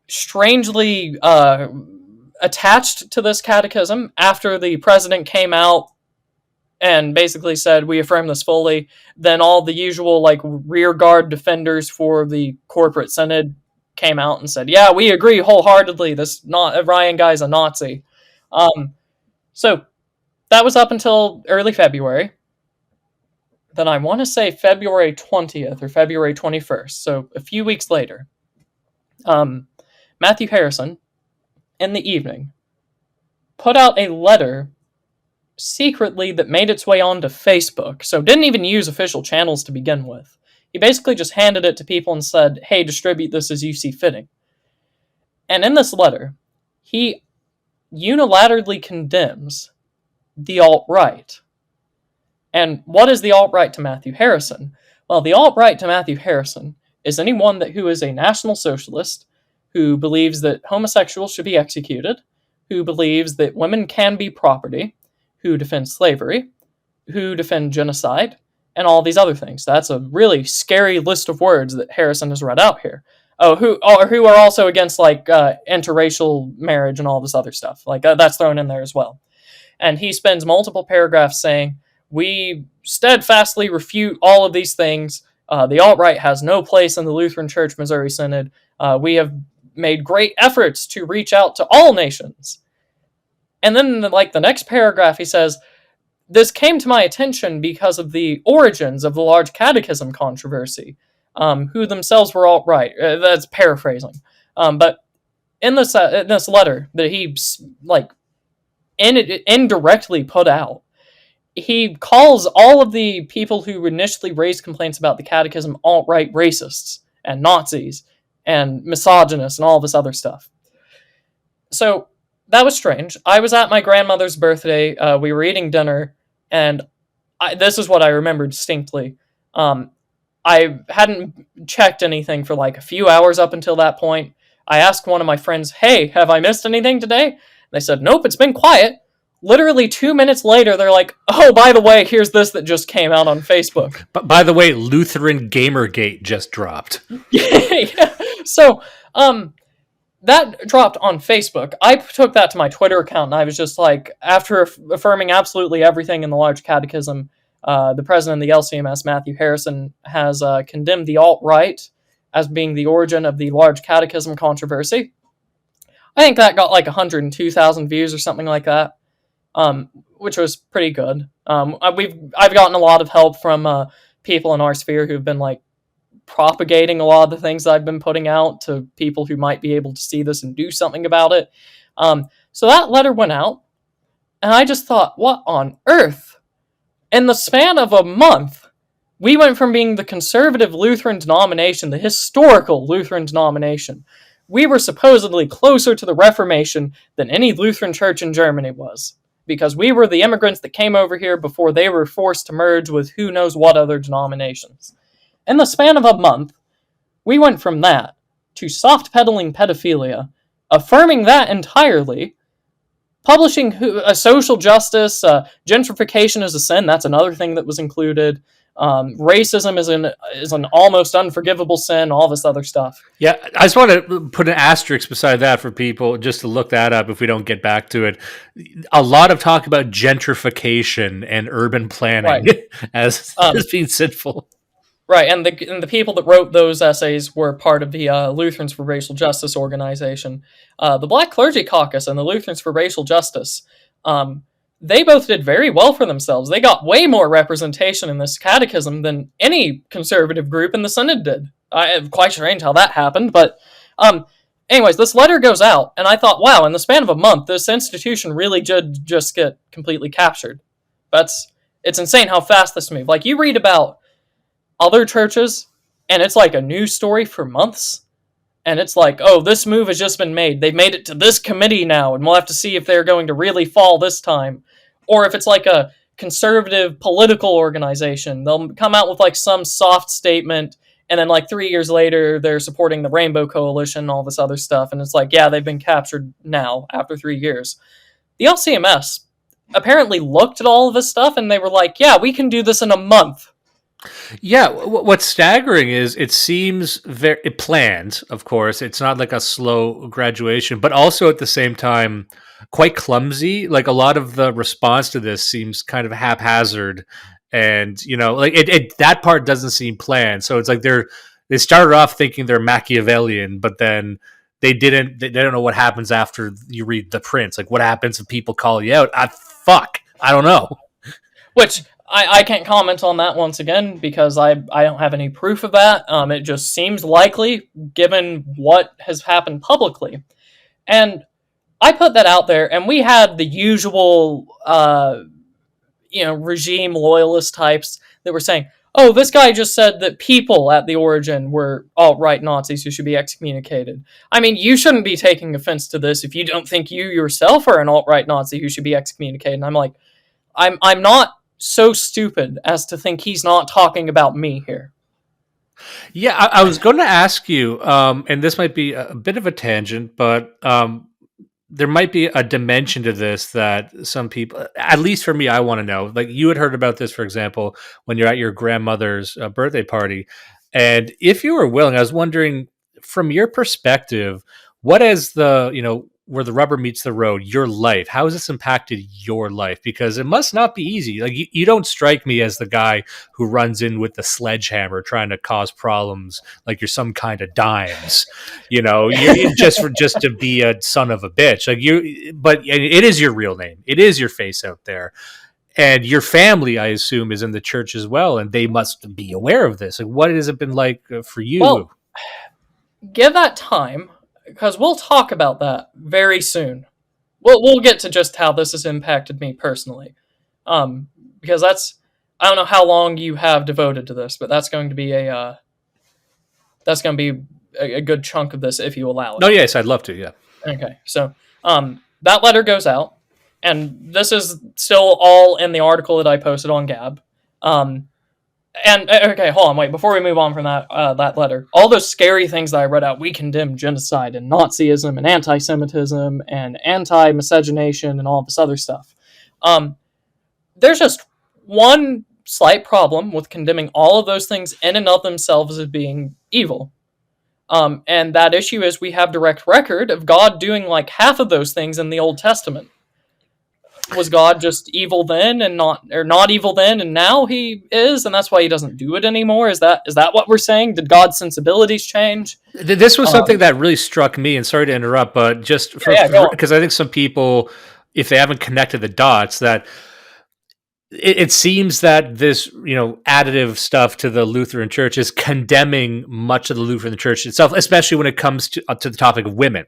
strangely attached to this catechism after the president came out and basically said, we affirm this fully. Then all the usual like rear guard defenders for the corporate synod came out and said, yeah, we agree wholeheartedly. This Ryan guy's a Nazi. So that was up until early February. Then I want to say February 20th or February 21st. So a few weeks later, Matthew Harrison, in the evening, put out a letter secretly that made its way onto Facebook, so didn't even use official channels to begin with. He basically just handed it to people and said, hey, distribute this as you see fitting. And in this letter, he unilaterally condemns the alt-right. And what is the alt-right to Matthew Harrison? Well, the alt-right to Matthew Harrison is anyone who is a National Socialist, who believes that homosexuals should be executed, who believes that women can be property, who defend slavery, who defend genocide, and all these other things. That's a really scary list of words that Harrison has read out here. Oh, who are also against like interracial marriage and all this other stuff. Like that's thrown in there as well. And he spends multiple paragraphs saying, we steadfastly refute all of these things. The alt-right has no place in the Lutheran Church Missouri Synod. We have made great efforts to reach out to all nations. And then like the next paragraph, he says, this came to my attention because of the origins of the large catechism controversy, who themselves were alt-right. That's paraphrasing. But in this letter that he like indirectly put out, he calls all of the people who initially raised complaints about the catechism alt-right racists and Nazis and misogynists and all this other stuff. So that was strange. I was at my grandmother's birthday. We were eating dinner, and this is what I remember distinctly. I hadn't checked anything for like a few hours up until that point. I asked one of my friends, hey, have I missed anything today? They said, nope, it's been quiet. Literally 2 minutes later, they're like, oh, by the way, here's this that just came out on Facebook. But by the way, Lutheran Gamergate just dropped. Yeah. So, that dropped on Facebook. I took that to my Twitter account, and I was just like, after affirming absolutely everything in the large catechism, the president of the LCMS, Matthew Harrison, has condemned the alt-right as being the origin of the large catechism controversy. I think that got like 102,000 views or something like that, which was pretty good. I've gotten a lot of help from people in our sphere who've been like propagating a lot of the things I've been putting out to people who might be able to see this and do something about it. So that letter went out, and I just thought, what on earth? In the span of a month, we went from being the conservative Lutheran denomination, the historical Lutheran denomination. We were supposedly closer to the Reformation than any Lutheran church in Germany was, because we were the immigrants that came over here before they were forced to merge with who knows what other denominations. In the span of a month, we went from that to soft-pedaling pedophilia, affirming that entirely, publishing social justice, gentrification is a sin, that's another thing that was included, racism is an almost unforgivable sin, all this other stuff. Yeah, I just want to put an asterisk beside that for people just to look that up if we don't get back to it. A lot of talk about gentrification and urban planning as being sinful. Right, and the people that wrote those essays were part of the Lutherans for Racial Justice organization. The Black Clergy Caucus and the Lutherans for Racial Justice, they both did very well for themselves. They got way more representation in this catechism than any conservative group in the Synod did. Quite strange how that happened, but anyways, this letter goes out, and I thought, wow, in the span of a month, this institution really did just get completely captured. It's insane how fast this moved. Like, you read about other churches, and it's like a news story for months, and it's like, oh, this move has just been made. They've made it to this committee now, and we'll have to see if they're going to really fall this time. Or if it's like a conservative political organization, they'll come out with like some soft statement, and then like 3 years later, they're supporting the Rainbow Coalition and all this other stuff, and it's like, yeah, they've been captured now, after 3 years. The LCMS apparently looked at all of this stuff, and they were like, yeah, we can do this in a month. Yeah, what's staggering is it seems very planned, of course. It's not like a slow graduation, but also at the same time quite clumsy. Like, a lot of the response to this seems kind of haphazard, and like that part doesn't seem planned. So it's like they started off thinking they're Machiavellian, but then they don't know what happens after you read The Prince. Like, what happens if people call you out? I don't know. Which I can't comment on that once again, because I don't have any proof of that. It just seems likely, given what has happened publicly. And I put that out there, and we had the usual, regime loyalist types that were saying, oh, this guy just said that people at the origin were alt-right Nazis who should be excommunicated. I mean, you shouldn't be taking offense to this if you don't think you yourself are an alt-right Nazi who should be excommunicated. And I'm like, I'm not so stupid as to think he's not talking about me here. Yeah, I was going to ask you, and this might be a bit of a tangent, but there might be a dimension to this that some people, at least for me, I want to know. Like, you had heard about this, for example, when you're at your grandmother's birthday party. And if you were willing, I was wondering, from your perspective, what is where the rubber meets the road, your life, how has this impacted your life? Because it must not be easy. Like, you don't strike me as the guy who runs in with the sledgehammer trying to cause problems, like you're some kind of Dimes, you're just to be a son of a bitch. But it is your real name. It is your face out there. And your family, I assume, is in the church as well, and they must be aware of this. Like, what has it been like for you? Well, give that time, because we'll talk about that very soon. We'll get to just how this has impacted me personally, because I don't know how long you have devoted to this, but that's going to be a good chunk of this if you allow it. Oh yes, I'd love to. Yeah. Okay, so that letter goes out, and this is still all in the article that I posted on Gab. And okay, hold on, wait. Before we move on from that letter, all those scary things that I read out, we condemn genocide and Nazism and anti-Semitism and anti-miscegenation and all this other stuff. There's just one slight problem with condemning all of those things in and of themselves as being evil. And that issue is we have direct record of God doing like half of those things in the Old Testament. Was God just evil then and not evil then and now he is, and that's why he doesn't do it anymore? Is that what we're saying? Did God's sensibilities change? This was something that really struck me, and sorry to interrupt, but just Go on. because I think some people, if they haven't connected the dots, that it seems that this, additive stuff to the Lutheran Church is condemning much of the Lutheran Church itself, especially when it comes to the topic of women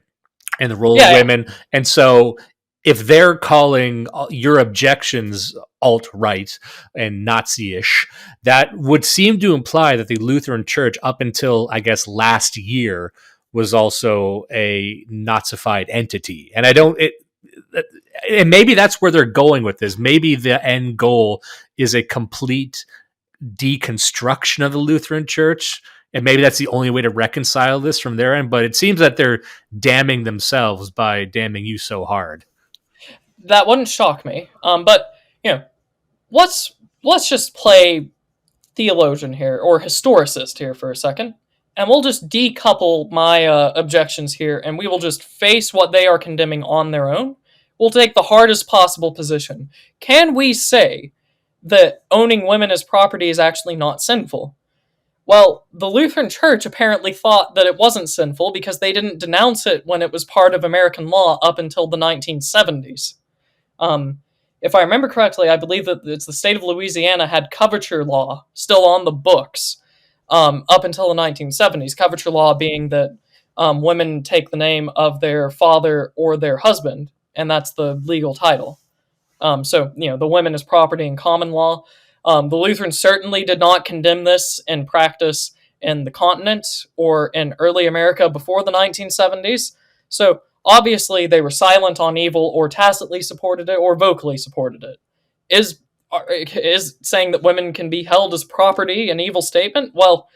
and the role of women. And so if they're calling your objections alt-right and Nazi-ish, that would seem to imply that the Lutheran Church, up until, I guess, last year, was also a Nazified entity. And and maybe that's where they're going with this. Maybe the end goal is a complete deconstruction of the Lutheran Church, and maybe that's the only way to reconcile this from their end. But it seems that they're damning themselves by damning you so hard. That wouldn't shock me. But let's just play theologian here or historicist here for a second, and we'll just decouple my objections here, and we will just face what they are condemning on their own. We'll take the hardest possible position. Can we say that owning women as property is actually not sinful? Well, the Lutheran Church apparently thought that it wasn't sinful because they didn't denounce it when it was part of American law up until the 1970s. If I remember correctly, I believe that it's the state of Louisiana had coverture law still on the books up until the 1970s. Coverture law being that women take the name of their father or their husband, and that's the legal title. So, the women as property in common law. The Lutherans certainly did not condemn this in practice in the continent or in early America before the 1970s. So, obviously, they were silent on evil, or tacitly supported it, or vocally supported it. Is saying that women can be held as property an evil statement? Well,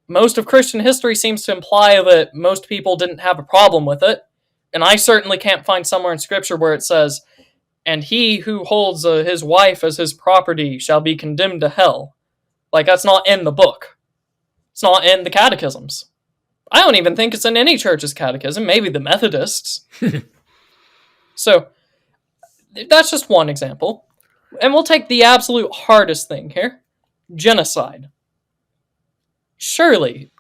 most of Christian history seems to imply that most people didn't have a problem with it, and I certainly can't find somewhere in Scripture where it says, "And he who holds his wife as his property shall be condemned to hell." Like, that's not in the book. It's not in the catechisms. I don't even think it's in any church's catechism, maybe the Methodists. So, that's just one example. And we'll take the absolute hardest thing here. Genocide. Surely,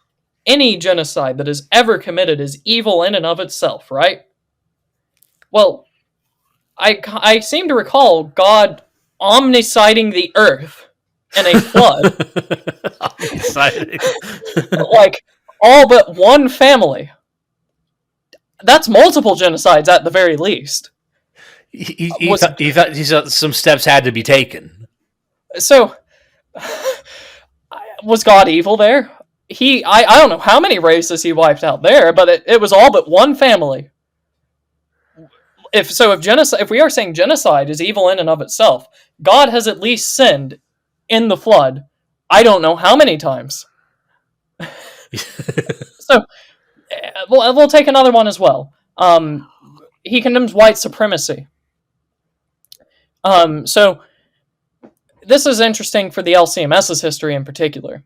any genocide that is ever committed is evil in and of itself, right? Well, I seem to recall God omniciding the earth in a flood. Like, all but one family. That's multiple genocides at the very least. He thought some steps had to be taken. So, was God evil there? I don't know how many races he wiped out there, but it was all but one family. If we are saying genocide is evil in and of itself, God has at least sinned in the flood, I don't know how many times. So, we'll take another one as well. He condemns white supremacy. So, this is interesting for the LCMS's history in particular,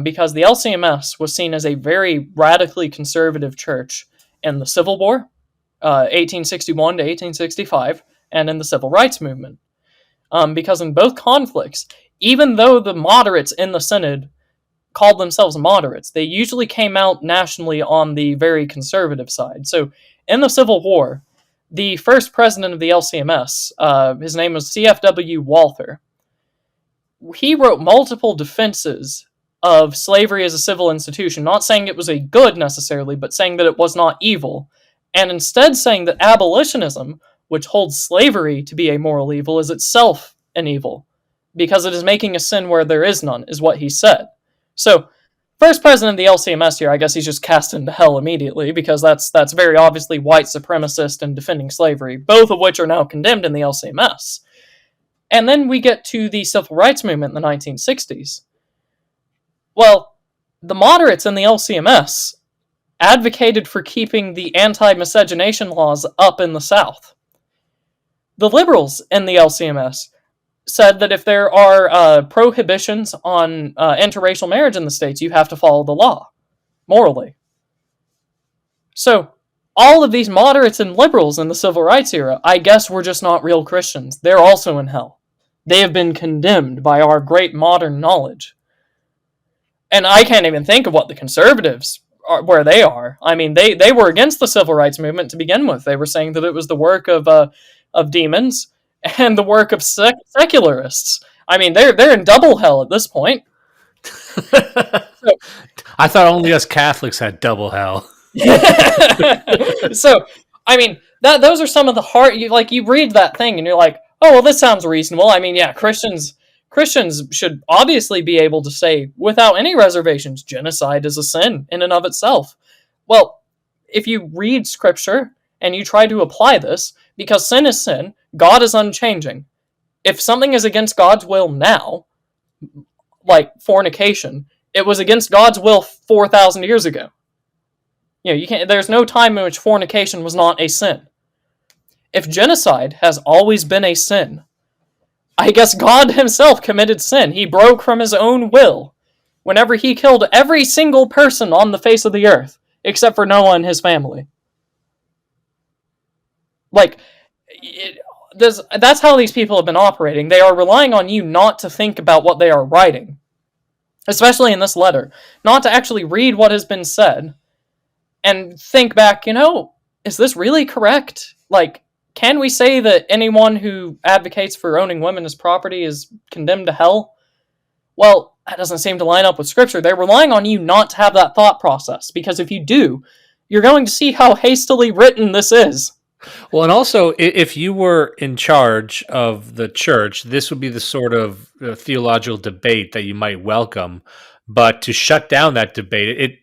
because the LCMS was seen as a very radically conservative church in the Civil War, 1861 to 1865, and in the Civil Rights Movement. Because in both conflicts, even though the moderates in the Synod called themselves moderates, they usually came out nationally on the very conservative side. So in the Civil War, the first president of the LCMS, his name was C.F.W. Walther, he wrote multiple defenses of slavery as a civil institution, not saying it was a good necessarily, but saying that it was not evil, and instead saying that abolitionism, which holds slavery to be a moral evil, is itself an evil, because it is making a sin where there is none, is what he said. So, first president of the LCMS here, I guess he's just cast into hell immediately, because that's very obviously white supremacist and defending slavery, both of which are now condemned in the LCMS. And then we get to the Civil Rights Movement in the 1960s. Well, the moderates in the LCMS advocated for keeping the anti-miscegenation laws up in the South. The liberals in the LCMS said that if there are prohibitions on interracial marriage in the states, you have to follow the law, morally. So, all of these moderates and liberals in the civil rights era, I guess, were just not real Christians. They're also in hell. They have been condemned by our great modern knowledge. And I can't even think of what the conservatives are, where they are. I mean, they were against the civil rights movement to begin with. They were saying that it was the work of demons and the work of secularists. I mean, they're in double hell at this point. I thought only us Catholics had double hell. So, I mean, those are some of the hard. You read that thing and you're like, oh well, this sounds reasonable. I mean, yeah, Christians should obviously be able to say without any reservations, genocide is a sin in and of itself. Well, if you read Scripture and you try to apply this, because sin is sin, God is unchanging. If something is against God's will now, like fornication, it was against God's will 4,000 years ago. You can't. There's no time in which fornication was not a sin. If genocide has always been a sin, I guess God himself committed sin. He broke from his own will whenever he killed every single person on the face of the earth, except for Noah and his family. That's how these people have been operating. They are relying on you not to think about what they are writing, especially in this letter, not to actually read what has been said and think back, is this really correct? Can we say that anyone who advocates for owning women as property is condemned to hell? Well, that doesn't seem to line up with Scripture. They're relying on you not to have that thought process, because if you do, you're going to see how hastily written this is. Well, and also, if you were in charge of the church, this would be the sort of theological debate that you might welcome. But to shut down that debate,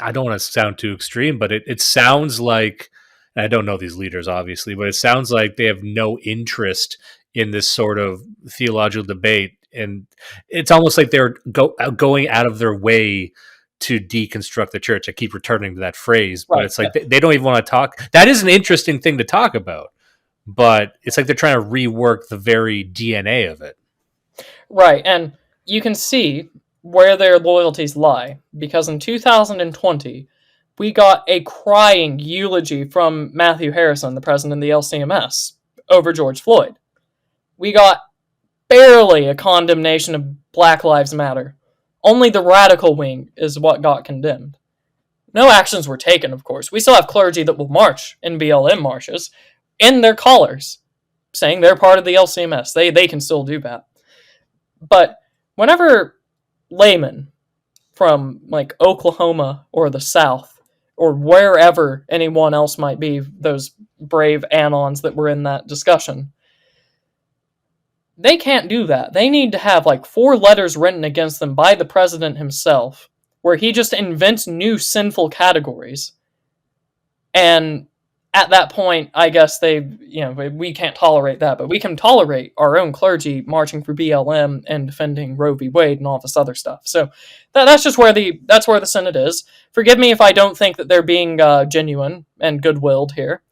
I don't want to sound too extreme, but it sounds like, and I don't know these leaders, obviously, but it sounds like they have no interest in this sort of theological debate. And it's almost like they're going out of their way to deconstruct the church. I keep returning to that phrase, but it's like they don't even want to talk. That is an interesting thing to talk about, but it's like they're trying to rework the very DNA of it. Right, and you can see where their loyalties lie, because in 2020, we got a crying eulogy from Matthew Harrison, the president of the LCMS, over George Floyd. We got barely a condemnation of Black Lives Matter. Only the radical wing is what got condemned. No actions were taken, of course. We still have clergy that will march in BLM marches in their collars, saying they're part of the LCMS. They can still do that. But whenever laymen from Oklahoma or the South or wherever anyone else might be, those brave anons that were in that discussion, they can't do that. They need to have 4 letters written against them by the president himself, where he just invents new sinful categories. And at that point, I guess we can't tolerate that, but we can tolerate our own clergy marching for BLM and defending Roe v. Wade and all this other stuff. So that's just where the Synod is. Forgive me if I don't think that they're being genuine and good-willed here.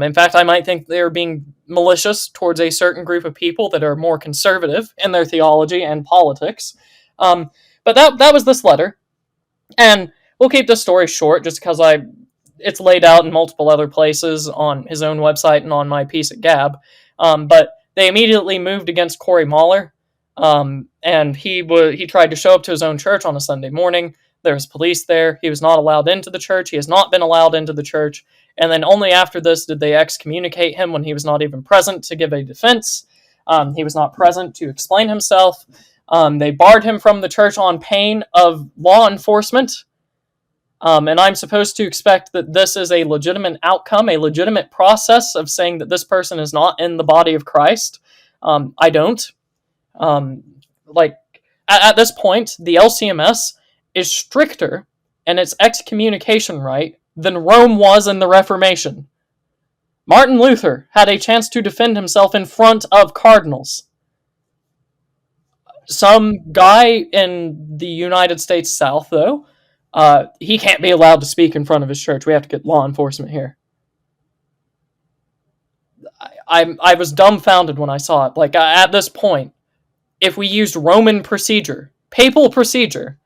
In fact, I might think they're being malicious towards a certain group of people that are more conservative in their theology and politics. But that was this letter. And we'll keep this story short just because it's laid out in multiple other places on his own website and on my piece at Gab. But they immediately moved against Corey Mahler. And he tried to show up to his own church on a Sunday morning. There was police there. He was not allowed into the church. He has not been allowed into the church. And then only after this did they excommunicate him, when he was not even present to give a defense. He was not present to explain himself. They barred him from the church on pain of law enforcement. And I'm supposed to expect that this is a legitimate outcome, a legitimate process of saying that this person is not in the body of Christ. I don't. At this point, the LCMS is stricter in its excommunication right than Rome was in the Reformation. Martin Luther had a chance to defend himself in front of cardinals. Some guy in the United States South, though, he can't be allowed to speak in front of his church. We have to get law enforcement here. I was dumbfounded when I saw it. At this point, if we used Roman procedure, papal procedure,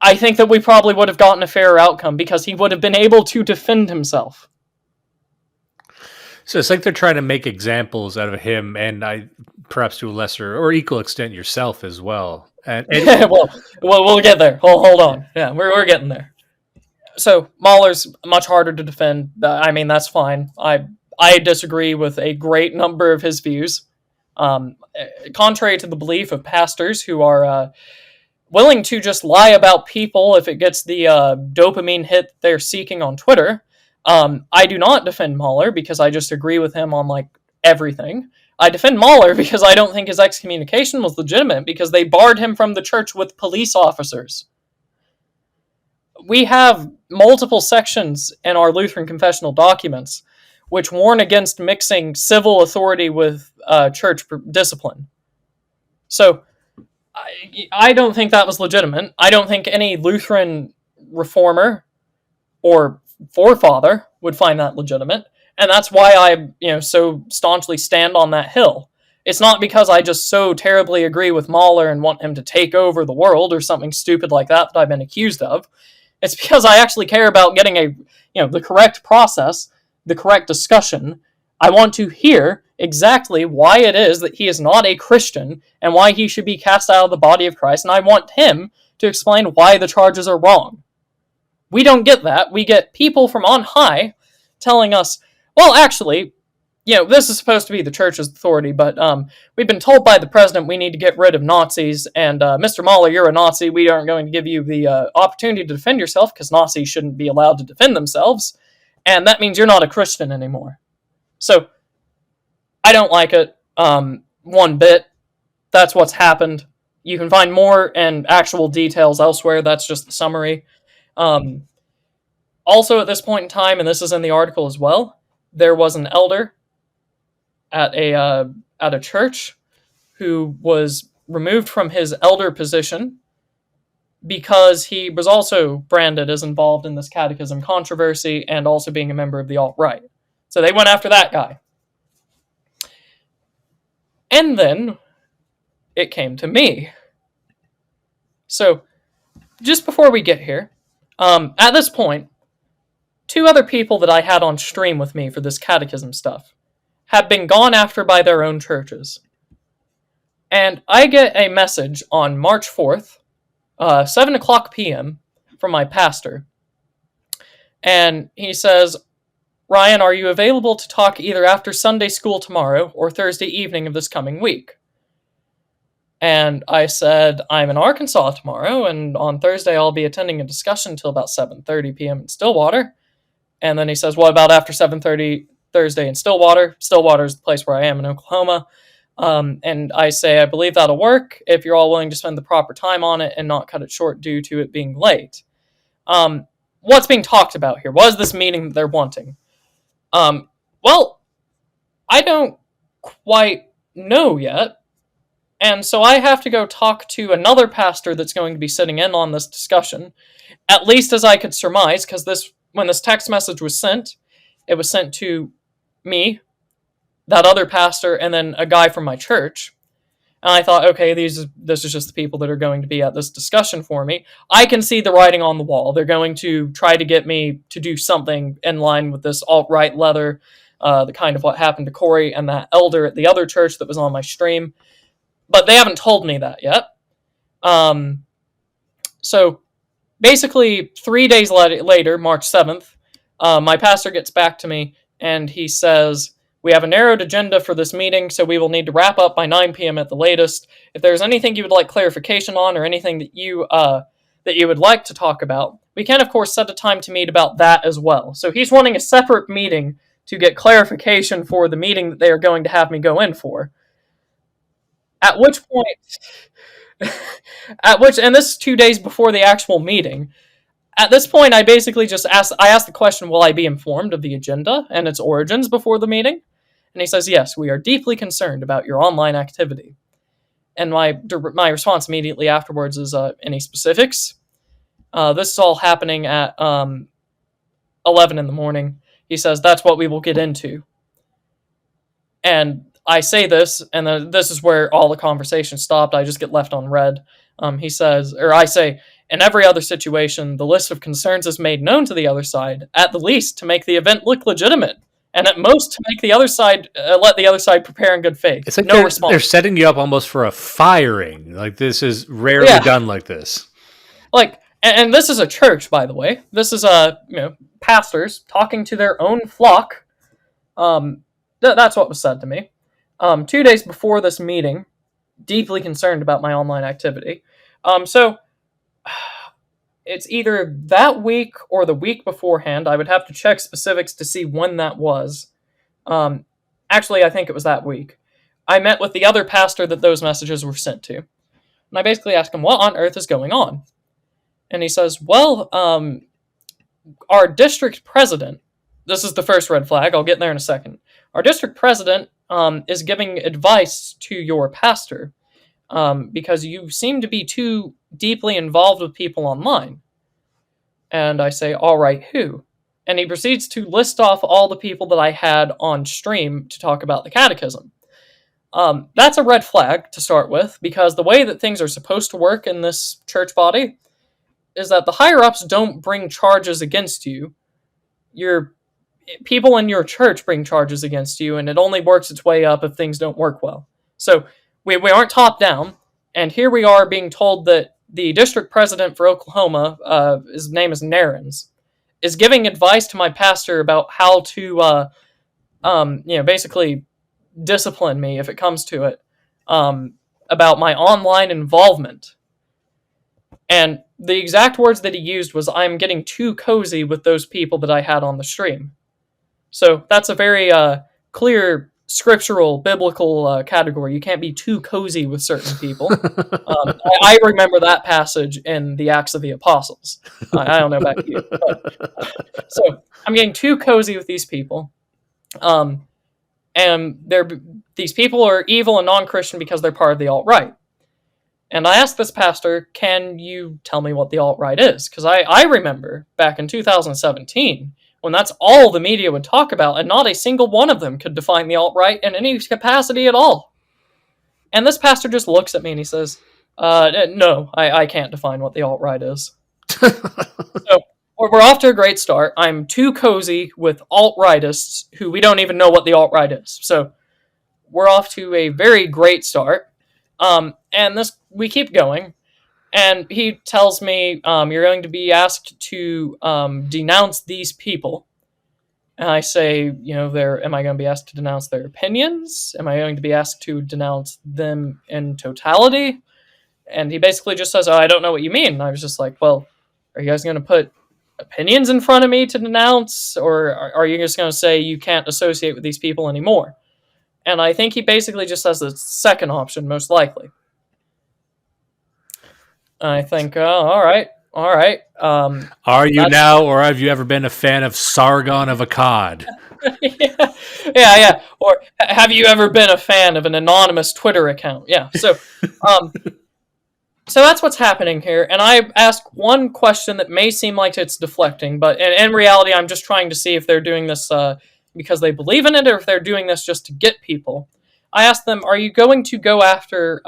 I think that we probably would have gotten a fairer outcome because he would have been able to defend himself. So it's like they're trying to make examples out of him, and perhaps to a lesser or equal extent yourself as well. And well, we'll get there. Hold on. Yeah, we're getting there. So Mahler's much harder to defend. I mean, that's fine. I disagree with a great number of his views. Contrary to the belief of pastors who are willing to just lie about people if it gets the dopamine hit they're seeking on Twitter, I do not defend Mahler because I just agree with him on like everything. I defend Mahler because I don't think his excommunication was legitimate because they barred him from the church with police officers. We have multiple sections in our Lutheran confessional documents which warn against mixing civil authority with church discipline. So I don't think that was legitimate. I don't think any Lutheran reformer or forefather would find that legitimate. And that's why I, so staunchly stand on that hill. It's not because I just so terribly agree with Mahler and want him to take over the world or something stupid like that I've been accused of. It's because I actually care about getting the correct process, the correct discussion. I want to hear exactly why it is that he is not a Christian and why he should be cast out of the body of Christ, and I want him to explain why the charges are wrong. We don't get that. We get people from on high telling us, well, actually, this is supposed to be the church's authority, but we've been told by the president we need to get rid of Nazis, and Mr. Mahler, you're a Nazi. We aren't going to give you the opportunity to defend yourself because Nazis shouldn't be allowed to defend themselves, and that means you're not a Christian anymore. So, I don't like it one bit. That's what's happened. You can find more and actual details elsewhere. That's just the summary. Also, at this point in time, and this is in the article as well, there was an elder at a church who was removed from his elder position because he was also branded as involved in this catechism controversy and also being a member of the alt-right. So they went after that guy. And then it came to me. So just before we get here, at this point, two other people that I had on stream with me for this catechism stuff have been gone after by their own churches. And I get a message on March 4th, 7 o'clock p.m. from my pastor. And he says, Ryan, are you available to talk either after Sunday school tomorrow or Thursday evening of this coming week? And I said, I'm in Arkansas tomorrow, and on Thursday I'll be attending a discussion until about 7:30 p.m. in Stillwater. And then he says, what about after 7:30 Thursday in Stillwater? Stillwater is the place where I am in Oklahoma. And I say, I believe that'll work if you're all willing to spend the proper time on it and not cut it short due to it being late. What's being talked about here? What is this meeting that they're wanting? Well, I don't quite know yet. And so I have to go talk to another pastor that's going to be sitting in on this discussion, at least as I could surmise, because when this text message was sent, it was sent to me, that other pastor, and then a guy from my church. And I thought, okay, this is just the people that are going to be at this discussion for me. I can see the writing on the wall. They're going to try to get me to do something in line with this alt-right leather, the kind of what happened to Corey and that elder at the other church that was on my stream. But they haven't told me that yet. So basically 3 days later, March 7th, my pastor gets back to me and he says, we have a narrowed agenda for this meeting, so we will need to wrap up by 9 p.m. at the latest. If there's anything you would like clarification on or anything that you would like to talk about, we can, of course, set a time to meet about that as well. So he's wanting a separate meeting to get clarification for the meeting that they are going to have me go in for. At which point, and this is 2 days before the actual meeting, at this point I basically just asked the question, will I be informed of the agenda and its origins before the meeting? And he says, yes, we are deeply concerned about your online activity. And my response immediately afterwards is, any specifics? This is all happening at 11 in the morning. He says, that's what we will get into. And I say this, and then this is where all the conversation stopped. I just get left on red. I say, In every other situation, the list of concerns is made known to the other side, at the least to make the event look legitimate, and at most to make the other side let the other side prepare in good faith. It's like no response. They're setting you up almost for a firing. Like, this is rarely done like this. Like, and this is a church, by the way. This is pastors talking to their own flock. That's what was said to me. 2 days before this meeting, deeply concerned about my online activity. So it's either that week or the week beforehand. I would have to check specifics to see when that was. Actually, I think it was that week. I met with the other pastor that those messages were sent to. And I basically asked him, what on earth is going on? And he says, well, our district president, this is the first red flag, I'll get there in a second. Our district president is giving advice to your pastor because you seem to be too deeply involved with people online. And I say, all right, who? And he proceeds to list off all the people that I had on stream to talk about the catechism. That's a red flag to start with, because the way that things are supposed to work in this church body is that the higher-ups don't bring charges against you. Your people in your church bring charges against you, and it only works its way up if things don't work well. So we aren't top-down, and here we are being told that the district president for Oklahoma, his name is Narens, is giving advice to my pastor about how to, basically discipline me if it comes to it, about my online involvement. And the exact words that he used was, I'm getting too cozy with those people that I had on the stream. So that's a very clear scriptural, biblical category. You can't be too cozy with certain people. I remember that passage in the Acts of the Apostles. I don't know about you. So I'm getting too cozy with these people. And these people are evil and non-Christian because they're part of the alt-right. And I asked this pastor, can you tell me what the alt-right is? Because I remember back in 2017, when that's all the media would talk about, and not a single one of them could define the alt-right in any capacity at all. And this pastor just looks at me and he says, no, I can't define what the alt-right is. So we're off to a great start. I'm too cozy with alt-rightists who we don't even know what the alt-right is. So we're off to a very great start. And we keep going. And he tells me, you're going to be asked to denounce these people. And I say, am I going to be asked to denounce their opinions? Am I going to be asked to denounce them in totality? And he basically just says, I don't know what you mean. And I was just like, well, are you guys going to put opinions in front of me to denounce? Or are you just going to say you can't associate with these people anymore? And I think he basically just says the second option, most likely. I think, all right. Are you now, or have you ever been a fan of Sargon of Akkad? Yeah. Or have you ever been a fan of an anonymous Twitter account? Yeah. So, so that's what's happening here. And I ask one question that may seem like it's deflecting, but in reality, I'm just trying to see if they're doing this because they believe in it, or if they're doing this just to get people. I asked them, are you going to go after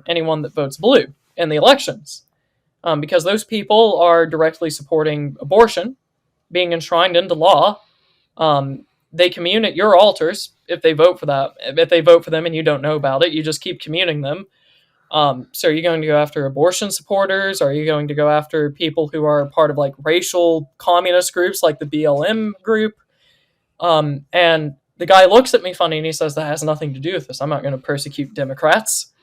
anyone that votes blue in the elections? Because those people are directly supporting abortion being enshrined into law. They commune at your altars if they vote for that. If they vote for them and you don't know about it, you just keep communing them. So are you going to go after abortion supporters? Are you going to go after people who are part of like racial communist groups like the BLM group? And the guy looks at me funny and he says, that has nothing to do with this. I'm not going to persecute Democrats.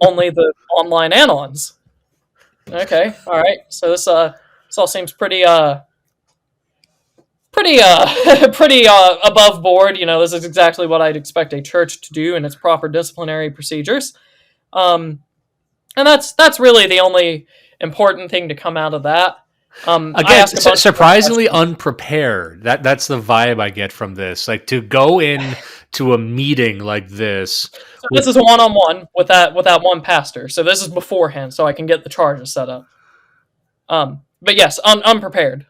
Only the online anons. Okay, all right. So this all seems pretty above board. This is exactly what I'd expect a church to do in its proper disciplinary procedures. And that's really the only important thing to come out of that. Again, surprisingly unprepared. That's the vibe I get from this. Like, to go in to a meeting like this. So this is one-on-one with that one pastor. So this is beforehand, so I can get the charges set up. But yes, unprepared.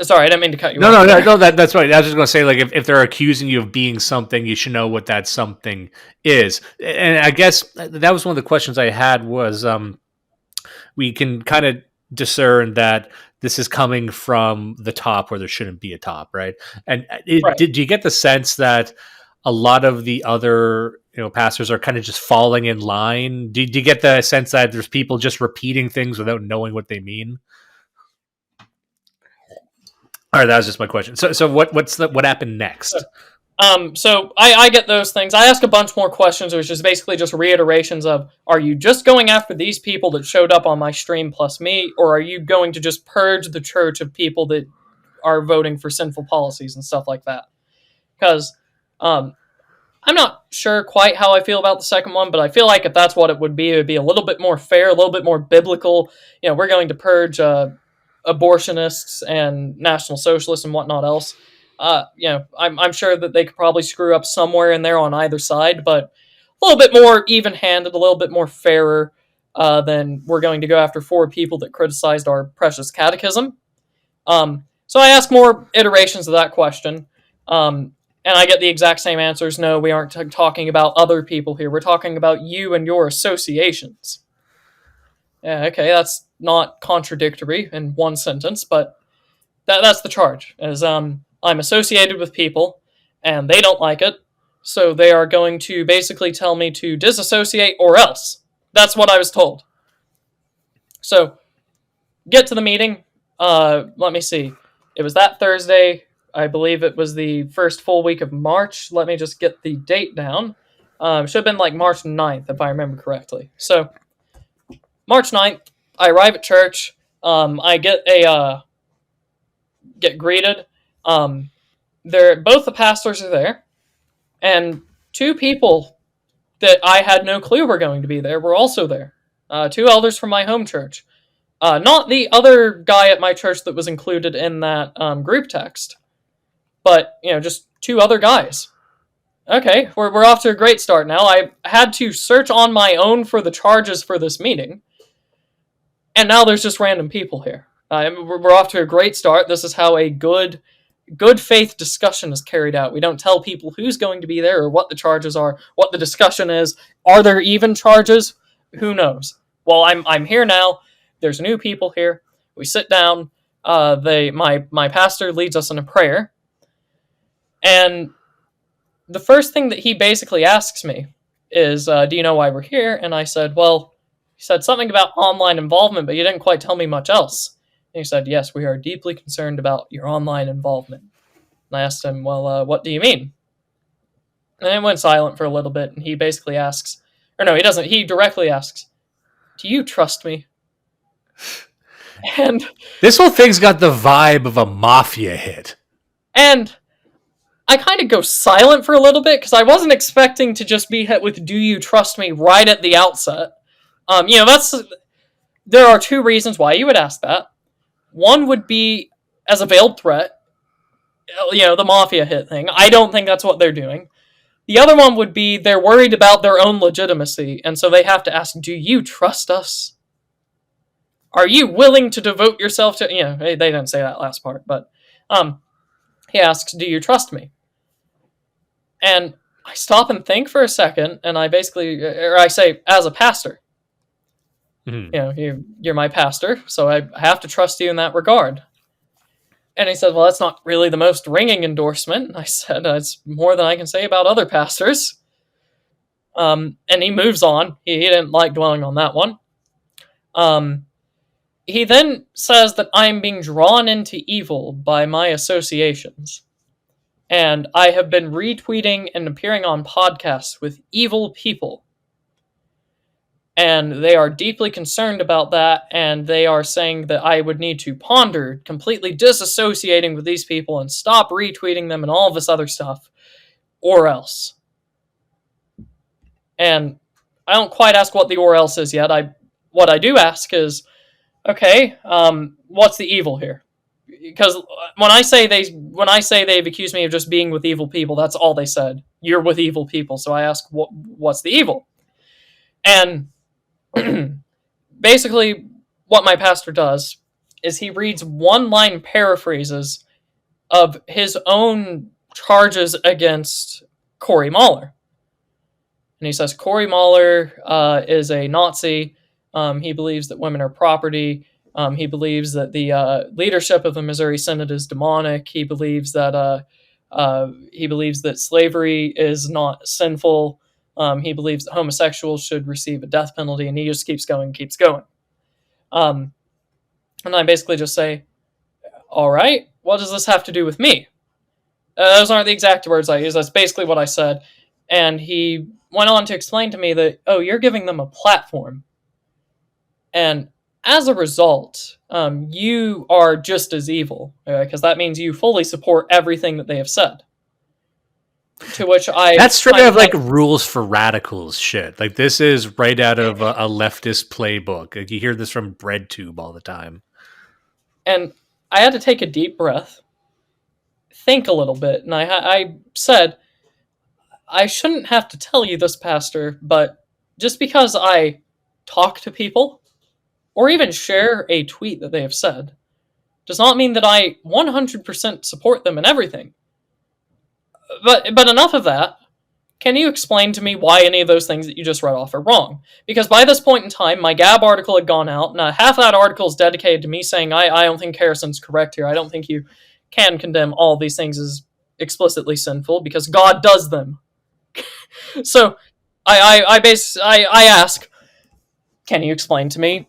Sorry, I didn't mean to cut you off. No, that's right. I was just going to say, like, if they're accusing you of being something, you should know what that something is. And I guess that was one of the questions I had was, we can kind of discern that this is coming from the top where there shouldn't be a top, right? And Right. do you get the sense that a lot of the other pastors are kind of just falling in line? Do you get the sense that there's people just repeating things without knowing what they mean? All right, that was just my question. So what happened next? So I get those things. I ask a bunch more questions, which is basically just reiterations of, are you just going after these people that showed up on my stream plus me, or are you going to just purge the church of people that are voting for sinful policies and stuff like that? Because I'm not sure quite how I feel about the second one, but I feel like if that's what it would be a little bit more fair, a little bit more biblical. We're going to purge abortionists and National Socialists and whatnot else. I'm sure that they could probably screw up somewhere in there on either side, but a little bit more even-handed, a little bit more fairer than we're going to go after 4 people that criticized our precious catechism. So I ask more iterations of that question, and I get the exact same answers. No, we aren't talking about other people here. We're talking about you and your associations. Yeah, okay, that's not contradictory in one sentence, but that's the charge. As I'm associated with people, and they don't like it, so they are going to basically tell me to disassociate or else. That's what I was told. So, get to the meeting. Let me see. It was that Thursday. I believe it was the first full week of March. Let me just get the date down. Should have been like March 9th, if I remember correctly. So, March 9th, I arrive at church. I get greeted. Both the pastors are there, and 2 people that I had no clue were going to be there were also there. 2 elders from my home church. Not the other guy at my church that was included in that group text, but just 2 other guys. Okay, we're off to a great start now. I had to search on my own for the charges for this meeting, and now there's just random people here. We're off to a great start. This is how a good faith discussion is carried out. We don't tell people who's going to be there or what the charges are, what the discussion is. Are there even charges? Who knows? Well, I'm here now. There's new people here. We sit down. My pastor leads us in a prayer, and the first thing that he basically asks me is, "Do you know why we're here?" And I said, "Well." He said something about online involvement, but you didn't quite tell me much else. And he said, "Yes, we are deeply concerned about your online involvement." And I asked him, "Well, what do you mean?" And it went silent for a little bit, and he basically asks, or no, he doesn't, he directly asks, "Do you trust me?" And this whole thing's got the vibe of a mafia hit. And I kind of go silent for a little bit, because I wasn't expecting to just be hit with, "Do you trust me?" right at the outset. There are 2 reasons why you would ask that. One would be as a veiled threat, the mafia hit thing. I don't think that's what they're doing. The other one would be they're worried about their own legitimacy, and so they have to ask, "Do you trust us? Are you willing to devote yourself to..." They didn't say that last part, but he asks, "Do you trust me?" And I stop and think for a second, and I say, "As a pastor." Mm-hmm. You're my pastor, so I have to trust you in that regard. And he said, "Well, that's not really the most ringing endorsement." And I said, "It's more than I can say about other pastors." And he moves on. He didn't like dwelling on that one. He then says that I'm being drawn into evil by my associations. And I have been retweeting and appearing on podcasts with evil people. And they are deeply concerned about that, and they are saying that I would need to ponder completely disassociating with these people and stop retweeting them and all this other stuff, or else. And I don't quite ask what the or else is yet. What I do ask is, okay, what's the evil here? Because when I say they've accused me of just being with evil people, that's all they said. You're with evil people. So I ask, what's the evil? And basically, what my pastor does is he reads 1-line paraphrases of his own charges against Corey Mahler. And he says, Corey Mahler is a Nazi. He believes that women are property. He believes that the leadership of the Missouri Synod is demonic. He believes that slavery is not sinful. He believes that homosexuals should receive a death penalty, and he just keeps going and keeps going. And I basically just say, all right, what does this have to do with me? Those aren't the exact words I use. That's basically what I said. And he went on to explain to me that, oh, you're giving them a platform. And as a result, you are just as evil, because that means you fully support everything that they have said. To which that's straight out of like rules for radicals shit. Like, this is right out of a leftist playbook. Like, you hear this from BreadTube all the time. And I had to take a deep breath, think a little bit, and I said, I shouldn't have to tell you this, Pastor, but just because I talk to people or even share a tweet that they have said does not mean that I 100% support them in everything. But enough of that. Can you explain to me why any of those things that you just read off are wrong? Because by this point in time, my Gab article had gone out, and half that article is dedicated to me saying, I don't think Harrison's correct here. I don't think you can condemn all these things as explicitly sinful, because God does them. So, I ask, can you explain to me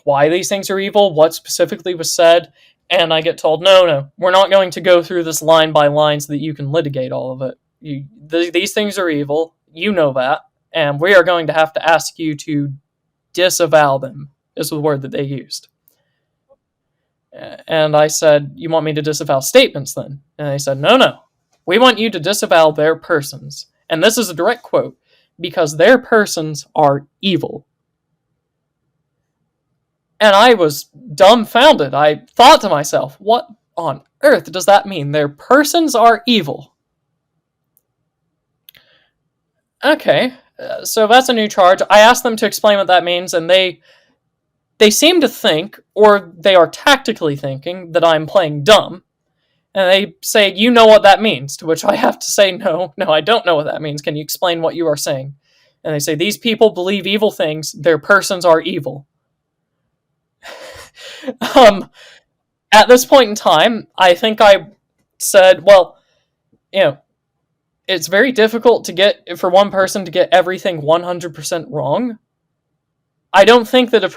why these things are evil? What specifically was said? And I get told, no, we're not going to go through this line by line so that you can litigate all of it. These things are evil. You know that. And we are going to have to ask you to disavow them, is the word that they used. And I said, you want me to disavow statements then? And they said, no. We want you to disavow their persons. And this is a direct quote, because their persons are evil. And I was dumbfounded. I thought to myself, what on earth does that mean? Their persons are evil. Okay, so that's a new charge. I asked them to explain what that means, and they seem to think, or they are tactically thinking, that I'm playing dumb. And they say, you know what that means? To which I have to say, no, I don't know what that means. Can you explain what you are saying? And they say, these people believe evil things. Their persons are evil. At this point in time, I think I said, well, it's very difficult for one person to get everything 100% wrong. I don't think that a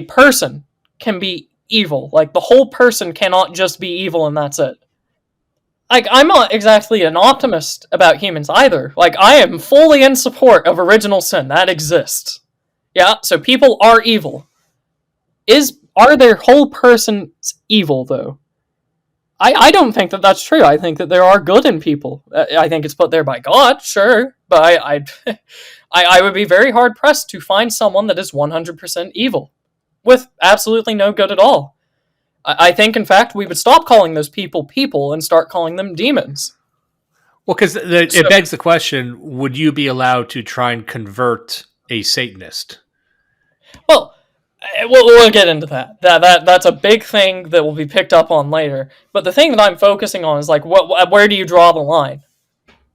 person can be evil. Like, the whole person cannot just be evil and that's it. Like, I'm not exactly an optimist about humans either. Like, I am fully in support of original sin. That exists. Yeah, so people are evil. Are their whole persons evil, though? I don't think that that's true. I think that there are good in people. I think it's put there by God, sure. But I would be very hard-pressed to find someone that is 100% evil, with absolutely no good at all. I think, in fact, we would stop calling those people and start calling them demons. Well, because it begs the question, would you be allowed to try and convert a Satanist? Well, we'll get into that. That's a big thing that will be picked up on later. But the thing that I'm focusing on is, like, where do you draw the line?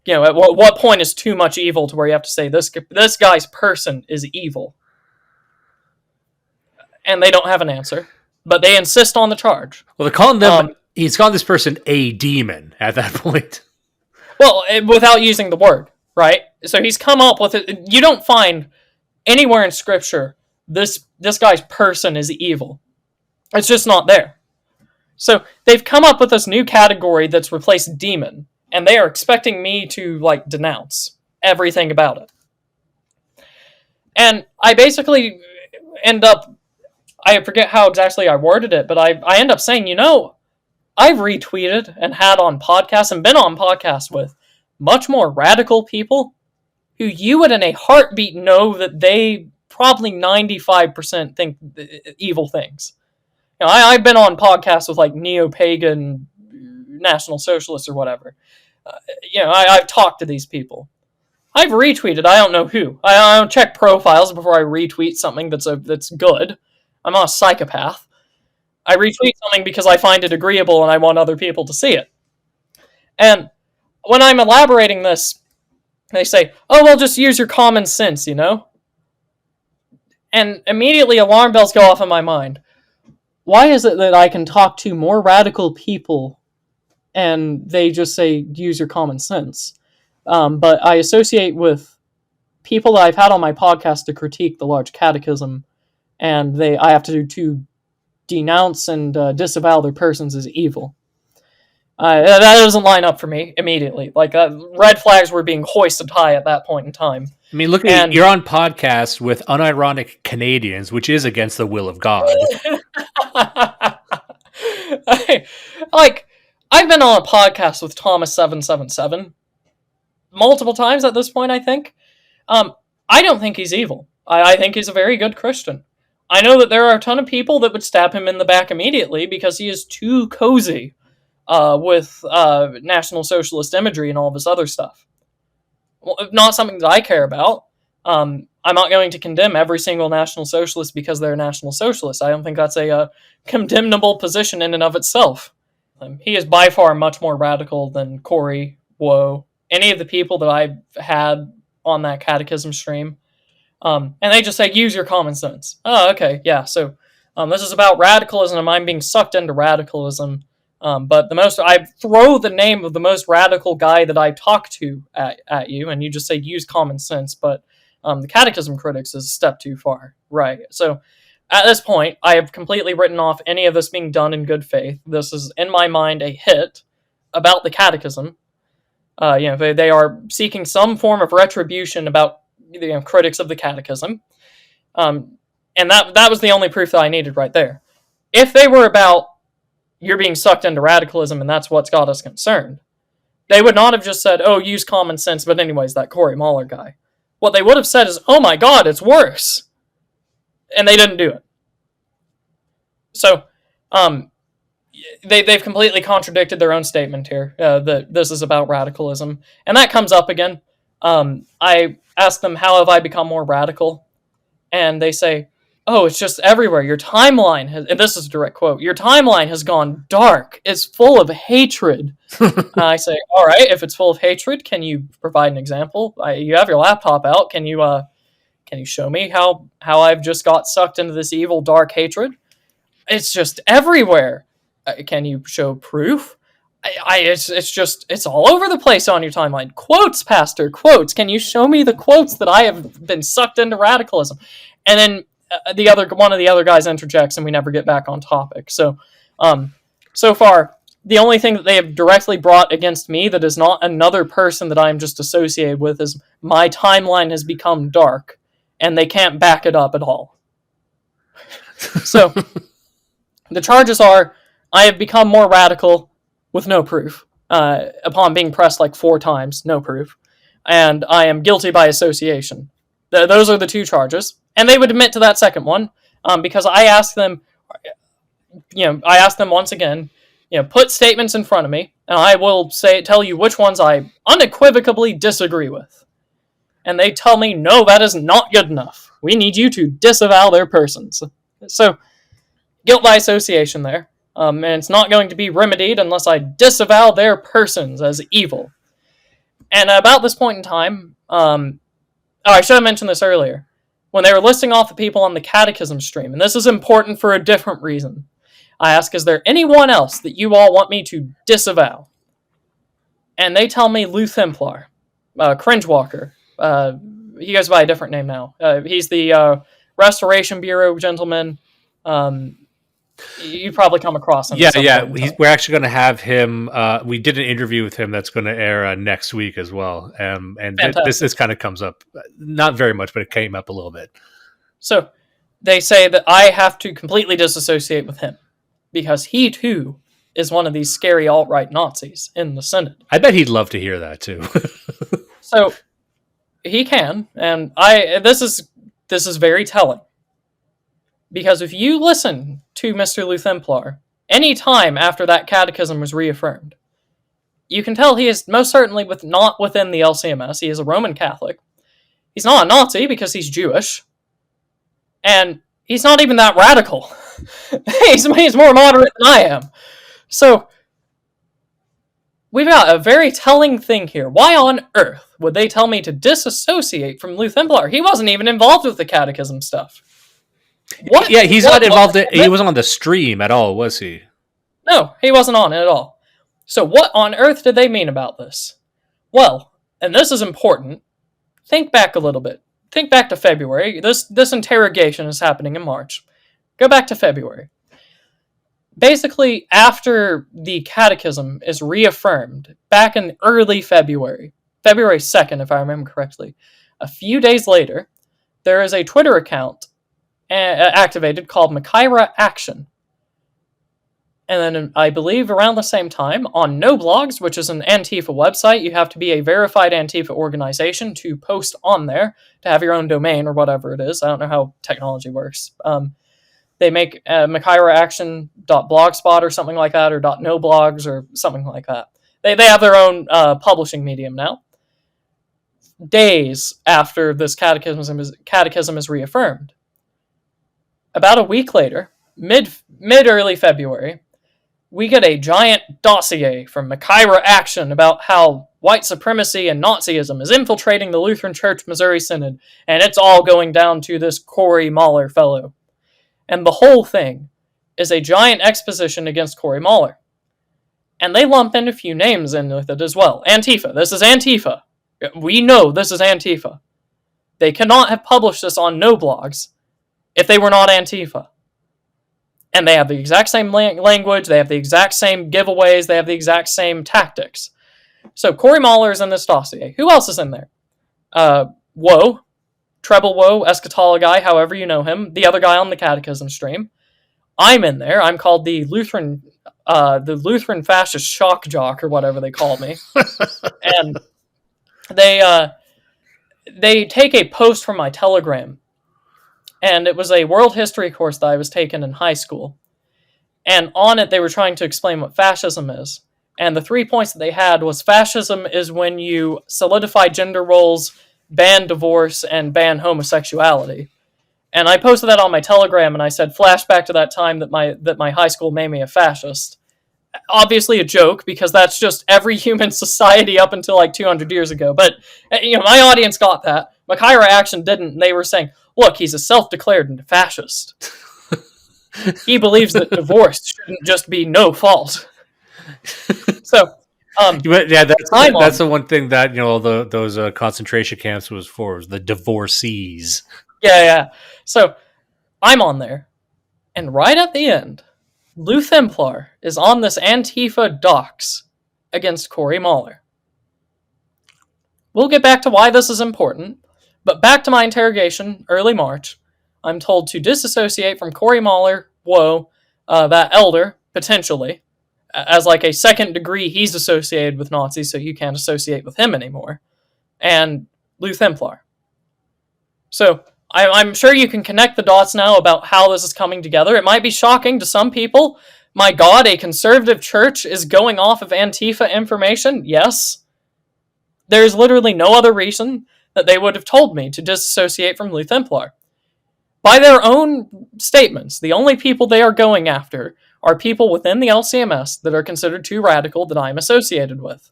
At what point is too much evil to where you have to say, this guy's person is evil? And they don't have an answer. But they insist on the charge. Well, they're calling them, he's calling this person a demon at that point. Well, without using the word, right? So he's come up with it. You don't find anywhere in Scripture this guy's person is evil. It's just not there. So they've come up with this new category that's replaced demon, and they are expecting me to, like, denounce everything about it. And I basically end up, I forget how exactly I worded it, but I end up saying, I've retweeted and had on podcasts and been on podcasts with much more radical people who you would in a heartbeat know that they probably 95% think evil things. I've been on podcasts with, like, neo-pagan National Socialists or whatever. I've talked to these people. I've retweeted, I don't know who. I don't check profiles before I retweet something that's good. I'm not a psychopath. I retweet something because I find it agreeable and I want other people to see it. And when I'm elaborating this, they say, oh, well, just use your common sense, And immediately alarm bells go off in my mind. Why is it that I can talk to more radical people and they just say, use your common sense? But I associate with people that I've had on my podcast to critique the large catechism, and I have to denounce and disavow their persons as evil. That doesn't line up for me immediately. Like, red flags were being hoisted high at that point in time. I mean, look at you're on podcast with unironic Canadians, which is against the will of God. I've been on a podcast with Thomas777 multiple times at this point, I think. I don't think he's evil. I think he's a very good Christian. I know that there are a ton of people that would stab him in the back immediately because he is too cozy with National Socialist imagery and all this other stuff. Well, not something that I care about. I'm not going to condemn every single National Socialist because they're National Socialists. I don't think that's a condemnable position in and of itself. He is by far much more radical than Corey, Woe, any of the people that I've had on that catechism stream. And they just say, use your common sense. Oh, okay, yeah, so this is about radicalism, and I'm being sucked into radicalism. But I throw the name of the most radical guy that I talk to at you, and you just say, use common sense, but the catechism critics is a step too far. Right, so at this point, I have completely written off any of this being done in good faith. This is, in my mind, a hit about the catechism. They are seeking some form of retribution about critics of the catechism. And that was the only proof that I needed right there. If they were about, you're being sucked into radicalism and that's what's got us concerned, they would not have just said, oh, use common sense, but anyways, that Corey Mahler guy. What they would have said is, oh my God, it's worse. And they didn't do it. So, they've completely contradicted their own statement here, that this is about radicalism. And that comes up again. I asked them, how have I become more radical? And they say, oh, it's just everywhere. Your timeline has, and this is a direct quote, your timeline has gone dark. It's full of hatred. I say, all right, if it's full of hatred, can you provide an example? You have your laptop out. Can you show me how I've just got sucked into this evil, dark hatred? It's just everywhere. Can you show proof? It's all over the place on your timeline. Quotes, Pastor, quotes. Can you show me the quotes that I have been sucked into radicalism? And then one of the other guys interjects, and we never get back on topic. So, so far, the only thing that they have directly brought against me that is not another person that I'm just associated with is my timeline has become dark, and they can't back it up at all. So, the charges are, I have become more radical with no proof, upon being pressed like 4 times, no proof, and I am guilty by association. Those are the 2 charges, and they would admit to that second one, because I asked them, once again, put statements in front of me, and I will tell you which ones I unequivocally disagree with. And they tell me, no, that is not good enough. We need you to disavow their persons. So, guilt by association there. And it's not going to be remedied unless I disavow their persons as evil. And about this point in time, I should have mentioned this earlier. When they were listing off the people on the catechism stream, and this is important for a different reason, I ask, is there anyone else that you all want me to disavow? And they tell me Lou Templar, Cringewalker. He goes by a different name now. He's the Restoration Bureau gentleman. You probably come across him. Yeah. We're actually going to have him. We did an interview with him that's going to air next week as well. And this kind of comes up, not very much, but it came up a little bit. So they say that I have to completely disassociate with him because he too is one of these scary alt-right Nazis in the Synod. I bet he'd love to hear that too. So he can, and this is very telling. Because if you listen to Mr. Lou Templar, any time after that catechism was reaffirmed, you can tell he is most certainly not within the LCMS. He is a Roman Catholic. He's not a Nazi because he's Jewish. And he's not even that radical. he's more moderate than I am. So, we've got a very telling thing here. Why on earth would they tell me to disassociate from Lou Templar? He wasn't even involved with the catechism stuff. What? Yeah, he's What? not involved. He wasn't on the stream at all, was he? No, he wasn't on it at all. So what on earth did they mean about this? Well, and this is important. Think back a little bit. Think back to February. This interrogation is happening in March. Go back to February. Basically, after the catechism is reaffirmed, back in early February, February 2nd, if I remember correctly, a few days later, there is a Twitter account activated called Machaira Action. And then I believe around the same time, on No Blogs, which is an Antifa website, you have to be a verified Antifa organization to post on there, to have your own domain or whatever it is. I don't know how technology works. They make machairaaction.blogspot or something like that, or .noblogs or something like that. They have their own publishing medium now. Days after this catechism is reaffirmed. About a week later, mid-early February, we get a giant dossier from Machaira Action about how white supremacy and Nazism is infiltrating the Lutheran Church Missouri Synod, and it's all going down to this Corey Mahler fellow. And the whole thing is a giant exposition against Corey Mahler. And they lump in a few names in with it as well. Antifa. This is Antifa. We know this is Antifa. They cannot have published this on No Blogs if they were not Antifa. And they have the exact same language, they have the exact same giveaways, they have the exact same tactics. So Corey Mahler is in this dossier. Who else is in there? Woe, Treble Woe, Eschatology guy, however you know him, the other guy on the catechism stream. I'm in there. I'm called the Lutheran fascist shock jock, or whatever they call me. And they take a post from my Telegram. And it was a world history course that I was taking in high school. And on it, they were trying to explain what fascism is. And the 3 points that they had was fascism is when you solidify gender roles, ban divorce, and ban homosexuality. And I posted that on my Telegram, and I said, flashback to that time that my high school made me a fascist. Obviously a joke, because that's just every human society up until like 200 years ago. But my audience got that. Machaira Action didn't, and they were saying, look, he's a self-declared fascist. He believes that divorce shouldn't just be no fault. So, yeah, that's the one thing that those concentration camps was the divorcees. Yeah. So I'm on there, and right at the end, Lou Templar is on this Antifa dox against Corey Mahler. We'll get back to why this is important. But back to my interrogation, early March, I'm told to disassociate from Corey Mahler, that elder, potentially, as like a second degree he's associated with Nazis, so you can't associate with him anymore, and Lou Templar. So I'm sure you can connect the dots now about how this is coming together. It might be shocking to some people. My God, a conservative church is going off of Antifa information? Yes. There's literally no other reason that they would have told me to disassociate from Lou Templar. By their own statements, the only people they are going after are people within the LCMS that are considered too radical that I'm associated with.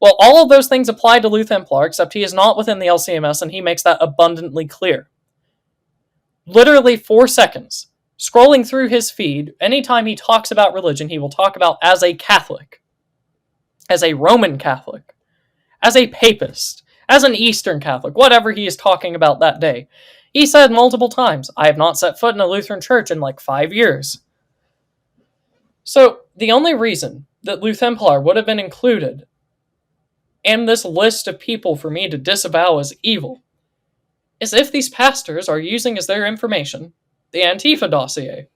Well, all of those things apply to Lou Templar, except he is not within the LCMS, and he makes that abundantly clear. Literally 4 seconds. Scrolling through his feed, anytime he talks about religion, he will talk about as a Catholic, as a Roman Catholic, as a papist, as an Eastern Catholic, whatever he is talking about that day. He said multiple times, I have not set foot in a Lutheran church in like 5 years. So the only reason that Lou Templar would have been included in this list of people for me to disavow as evil is if these pastors are using as their information the Antifa dossier.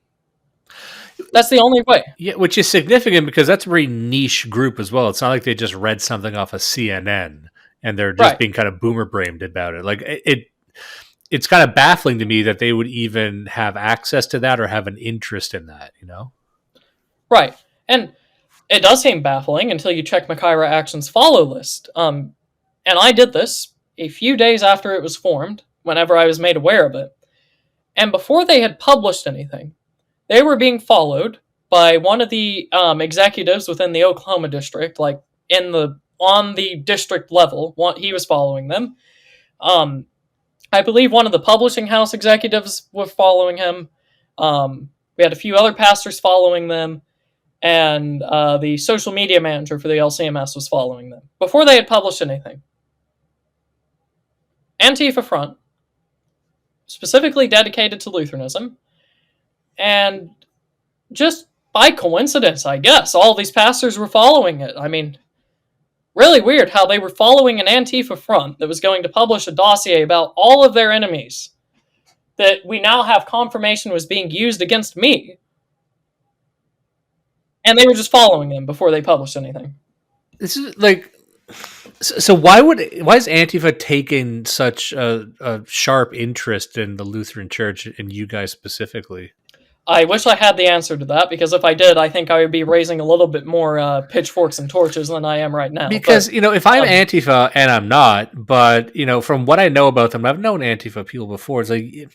That's the only way. Yeah, which is significant because that's a very niche group as well. It's not like they just read something off of CNN and they're just being kind of boomer-brained about it. Like it's kind of baffling to me that they would even have access to that or have an interest in that, Right. And it does seem baffling until you check Machaira Action's follow list. And I did this a few days after it was formed, whenever I was made aware of it. And before they had published anything, they were being followed by one of the executives within the Oklahoma district, like on the district level. He was following them. I believe one of the publishing house executives was following him. We had a few other pastors following them, and the social media manager for the LCMS was following them before they had published anything. Antifa Front, specifically dedicated to Lutheranism, and just by coincidence, I guess, all these pastors were following it. I mean, really weird how they were following an Antifa Front that was going to publish a dossier about all of their enemies that we now have confirmation was being used against me. And they were just following them before they published anything. This is like, so why is Antifa taking such a sharp interest in the Lutheran Church and you guys specifically? I wish I had the answer to that, because if I did, I think I would be raising a little bit more pitchforks and torches than I am right now. Because, if I'm Antifa, and I'm not, but, from what I know about them, I've known Antifa people before, it's like,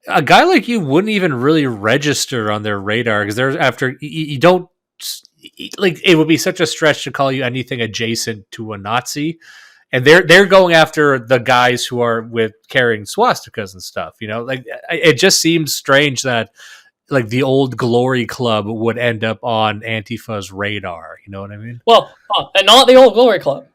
a guy like you wouldn't even really register on their radar, because there's you don't, like, it would be such a stretch to call you anything adjacent to a Nazi. And they're going after the guys who are with carrying swastikas and stuff, like, it just seems strange that, like, the old Glory Club would end up on Antifa's radar. You know what I mean? Well, and not the old Glory Club.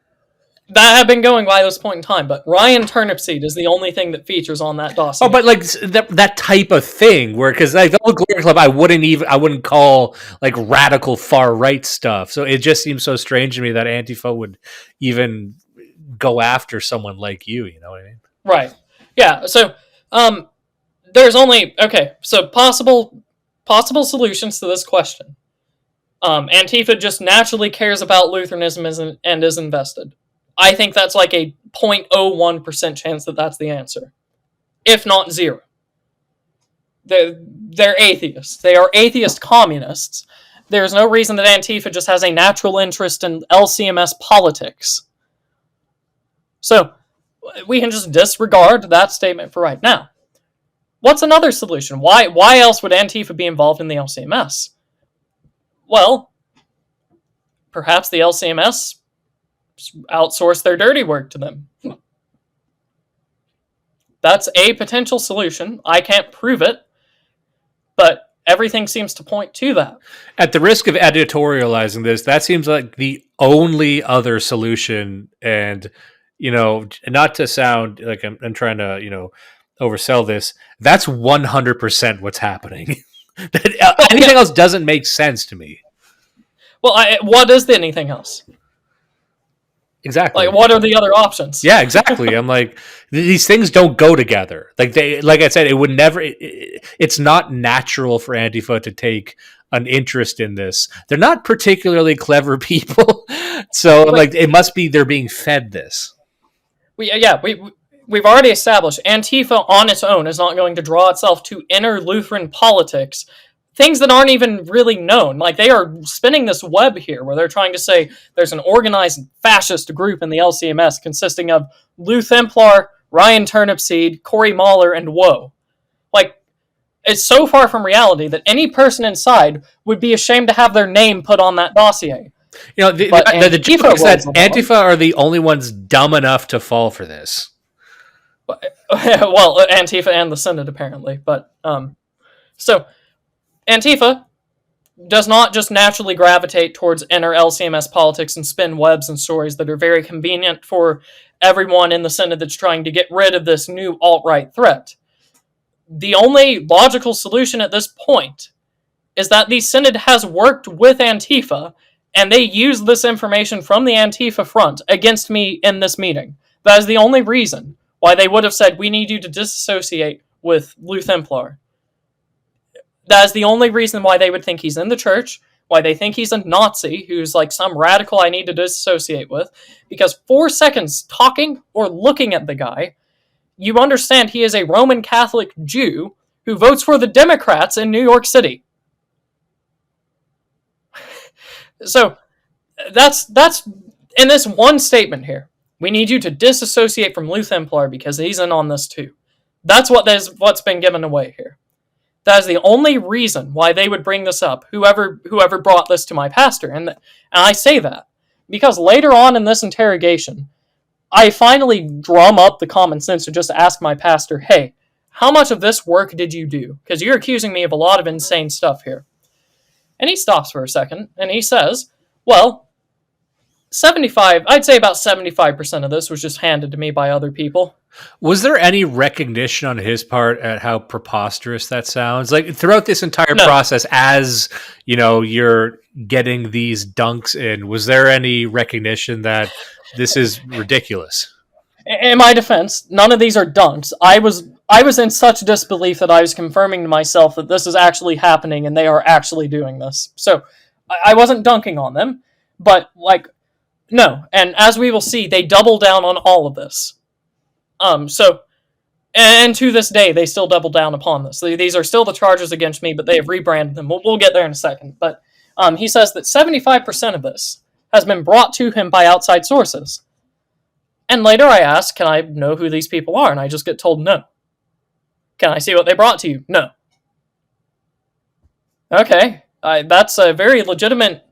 That had been going by this point in time, but Ryan Turnipseed is the only thing that features on that dossier. Oh, but like that type of thing, where, because like the old Glory Club, I wouldn't call like radical far right stuff. So it just seems so strange to me that Antifa would even go after someone like you. You know what I mean? Right. Yeah. So, there's only possible solutions to this question. Antifa just naturally cares about Lutheranism and is invested. I think that's like a 0.01% chance that that's the answer, if not zero. They're atheists. They are atheist communists. There's no reason that Antifa just has a natural interest in LCMS politics. So we can just disregard that statement for right now. What's another solution? Why else would Antifa be involved in the LCMS? Well, perhaps the LCMS outsource their dirty work to them. That's a potential solution. I can't prove it, but everything seems to point to that. At the risk of editorializing this, that seems like the only other solution. And, not to sound like I'm trying to, oversell this, that's 100% what's happening. Anything else doesn't make sense to me. Well, what is anything else? Exactly. Like, what are the other options? Yeah, exactly. I'm like, these things don't go together. Like I said, it would never. It's not natural for Antifa to take an interest in this. They're not particularly clever people, so like it must be they're being fed this. We've already established Antifa on its own is not going to draw itself to inner Lutheran politics, things that aren't even really known. Like, they are spinning this web here where they're trying to say there's an organized fascist group in the LCMS consisting of Lou Templar, Ryan Turnipseed, Corey Mahler, and Woe. Like, it's so far from reality that any person inside would be ashamed to have their name put on that dossier. The joke is that Antifa are the only ones dumb enough to fall for this. Well, Antifa and the Synod, apparently. But, so, Antifa does not just naturally gravitate towards inner LCMS politics and spin webs and stories that are very convenient for everyone in the Synod that's trying to get rid of this new alt-right threat. The only logical solution at this point is that the Synod has worked with Antifa, and they use this information from the Antifa front against me in this meeting. That is the only reason why they would have said, we need you to disassociate with Lou Templar. That is the only reason why they would think he's in the church, why they think he's a Nazi who's like some radical I need to disassociate with, because 4 seconds talking or looking at the guy, you understand he is a Roman Catholic Jew who votes for the Democrats in New York City. So that's in this one statement here. We need you to disassociate from Lou Templar because he's in on this too. That's what's been given away here. That is the only reason why they would bring this up, whoever brought this to my pastor. And I say that because later on in this interrogation, I finally drum up the common sense to just ask my pastor, hey, how much of this work did you do? Because you're accusing me of a lot of insane stuff here. And he stops for a second, and he says, well, I'd say about 75% of this was just handed to me by other people. Was there any recognition on his part at how preposterous that sounds? Like throughout this entire process, as you know, you're getting these dunks in, was there any recognition that this is ridiculous? In my defense, none of these are dunks. I was in such disbelief that I was confirming to myself that this is actually happening and they are actually doing this. So I wasn't dunking on them, but like, no. And as we will see, they double down on all of this. And to this day, they still double down upon this. These are still the charges against me, but they have rebranded them. We'll get there in a second. But he says that 75% of this has been brought to him by outside sources. And later I ask, can I know who these people are? And I just get told no. Can I see what they brought to you? No. Okay, that's a very legitimate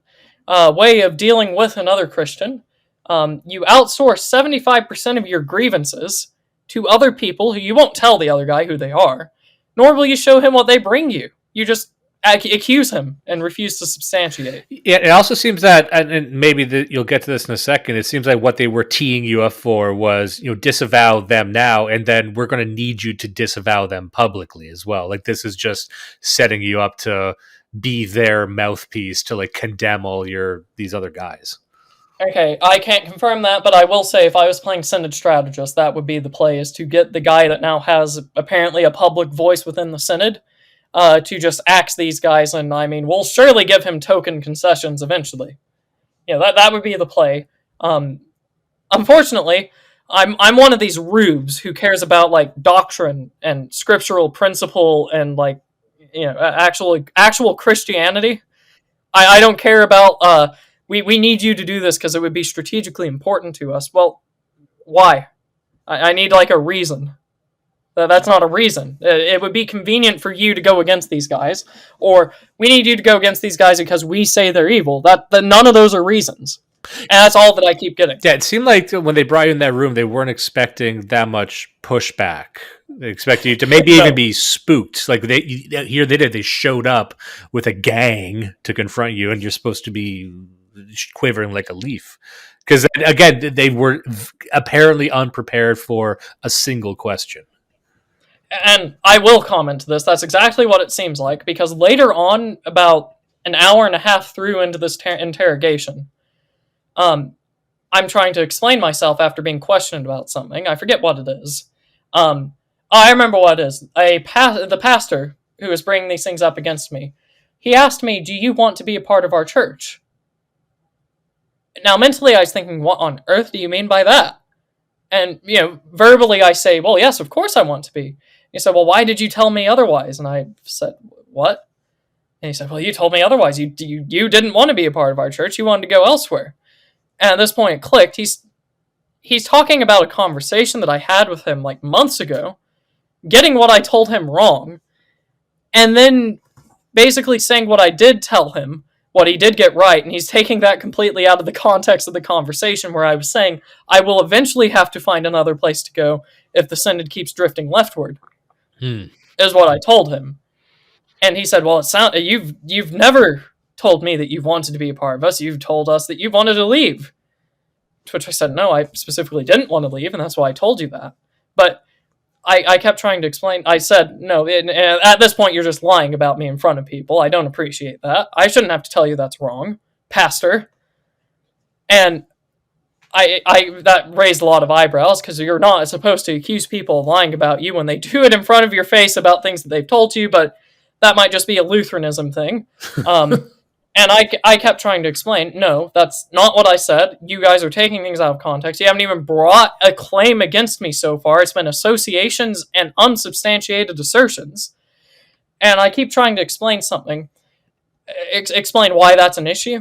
way of dealing with another Christian. You outsource 75% of your grievances to other people who you won't tell the other guy who they are, nor will you show him what they bring you. You just accuse him and refuse to substantiate. Yeah, it also seems that, and maybe you'll get to this in a second, it seems like what they were teeing you up for was, disavow them now, and then we're going to need you to disavow them publicly as well. Like, this is just setting you up to be their mouthpiece to, like, condemn all these other guys. Okay, I can't confirm that, but I will say if I was playing Synod Strategist, that would be the play, is to get the guy that now has apparently a public voice within the Synod to just axe these guys, and I mean, we'll surely give him token concessions eventually. That would be the play. Unfortunately, I'm one of these rubes who cares about like doctrine and scriptural principle and like actual Christianity. I don't care about we need you to do this because it would be strategically important to us. Well, why? I need like a reason. That's not a reason. It would be convenient for you to go against these guys, or we need you to go against these guys because we say they're evil. None of those are reasons. And that's all that I keep getting. Yeah, it seemed like when they brought you in that room, they weren't expecting that much pushback. They expected you to maybe even be spooked. Like they showed up with a gang to confront you, and you're supposed to be quivering like a leaf. Because again, they were apparently unprepared for a single question. And I will comment to this. That's exactly what it seems like, because later on, about an hour and a half through into this interrogation, I'm trying to explain myself after being questioned about something. I forget what it is. I remember what it is. The pastor who was bringing these things up against me, he asked me, do you want to be a part of our church? Now, mentally, I was thinking, what on earth do you mean by that? And, verbally I say, well, yes, of course I want to be. He said, well, why did you tell me otherwise? And I said, what? And he said, well, you told me otherwise. You didn't want to be a part of our church. You wanted to go elsewhere. And at this point it clicked. He's talking about a conversation that I had with him like months ago, getting what I told him wrong, and then basically saying what I did tell him, what he did get right, and he's taking that completely out of the context of the conversation where I was saying I will eventually have to find another place to go if the Synod keeps drifting leftward. Is what I told him. And he said, well, you've never told me that you've wanted to be a part of us. You've told us that you wanted to leave. To which I said, no, I specifically didn't want to leave, and that's why I told you that. But I kept trying to explain. I said, no, at this point you're just lying about me in front of people. I don't appreciate that. I shouldn't have to tell you that's wrong, pastor. And that raised a lot of eyebrows, because you're not supposed to accuse people of lying about you when they do it in front of your face about things that they've told you, but that might just be a Lutheranism thing. And I kept trying to explain, no, that's not what I said. You guys are taking things out of context. You haven't even brought a claim against me so far. It's been associations and unsubstantiated assertions. And I keep trying to explain something, explain why that's an issue.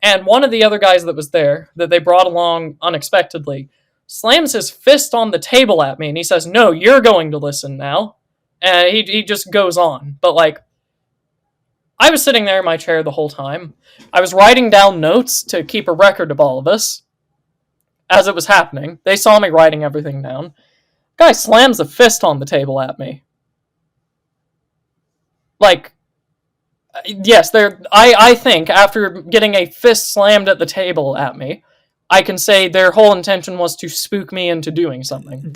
And one of the other guys that was there, that they brought along unexpectedly, slams his fist on the table at me, and he says, no, you're going to listen now. And he just goes on. But, like, I was sitting there in my chair the whole time. I was writing down notes to keep a record of all of this. as it was happening. They saw me writing everything down. Guy slams a fist on the table at me. Like, yes, I think after getting a fist slammed at the table at me, I can say their whole intention was to spook me into doing something.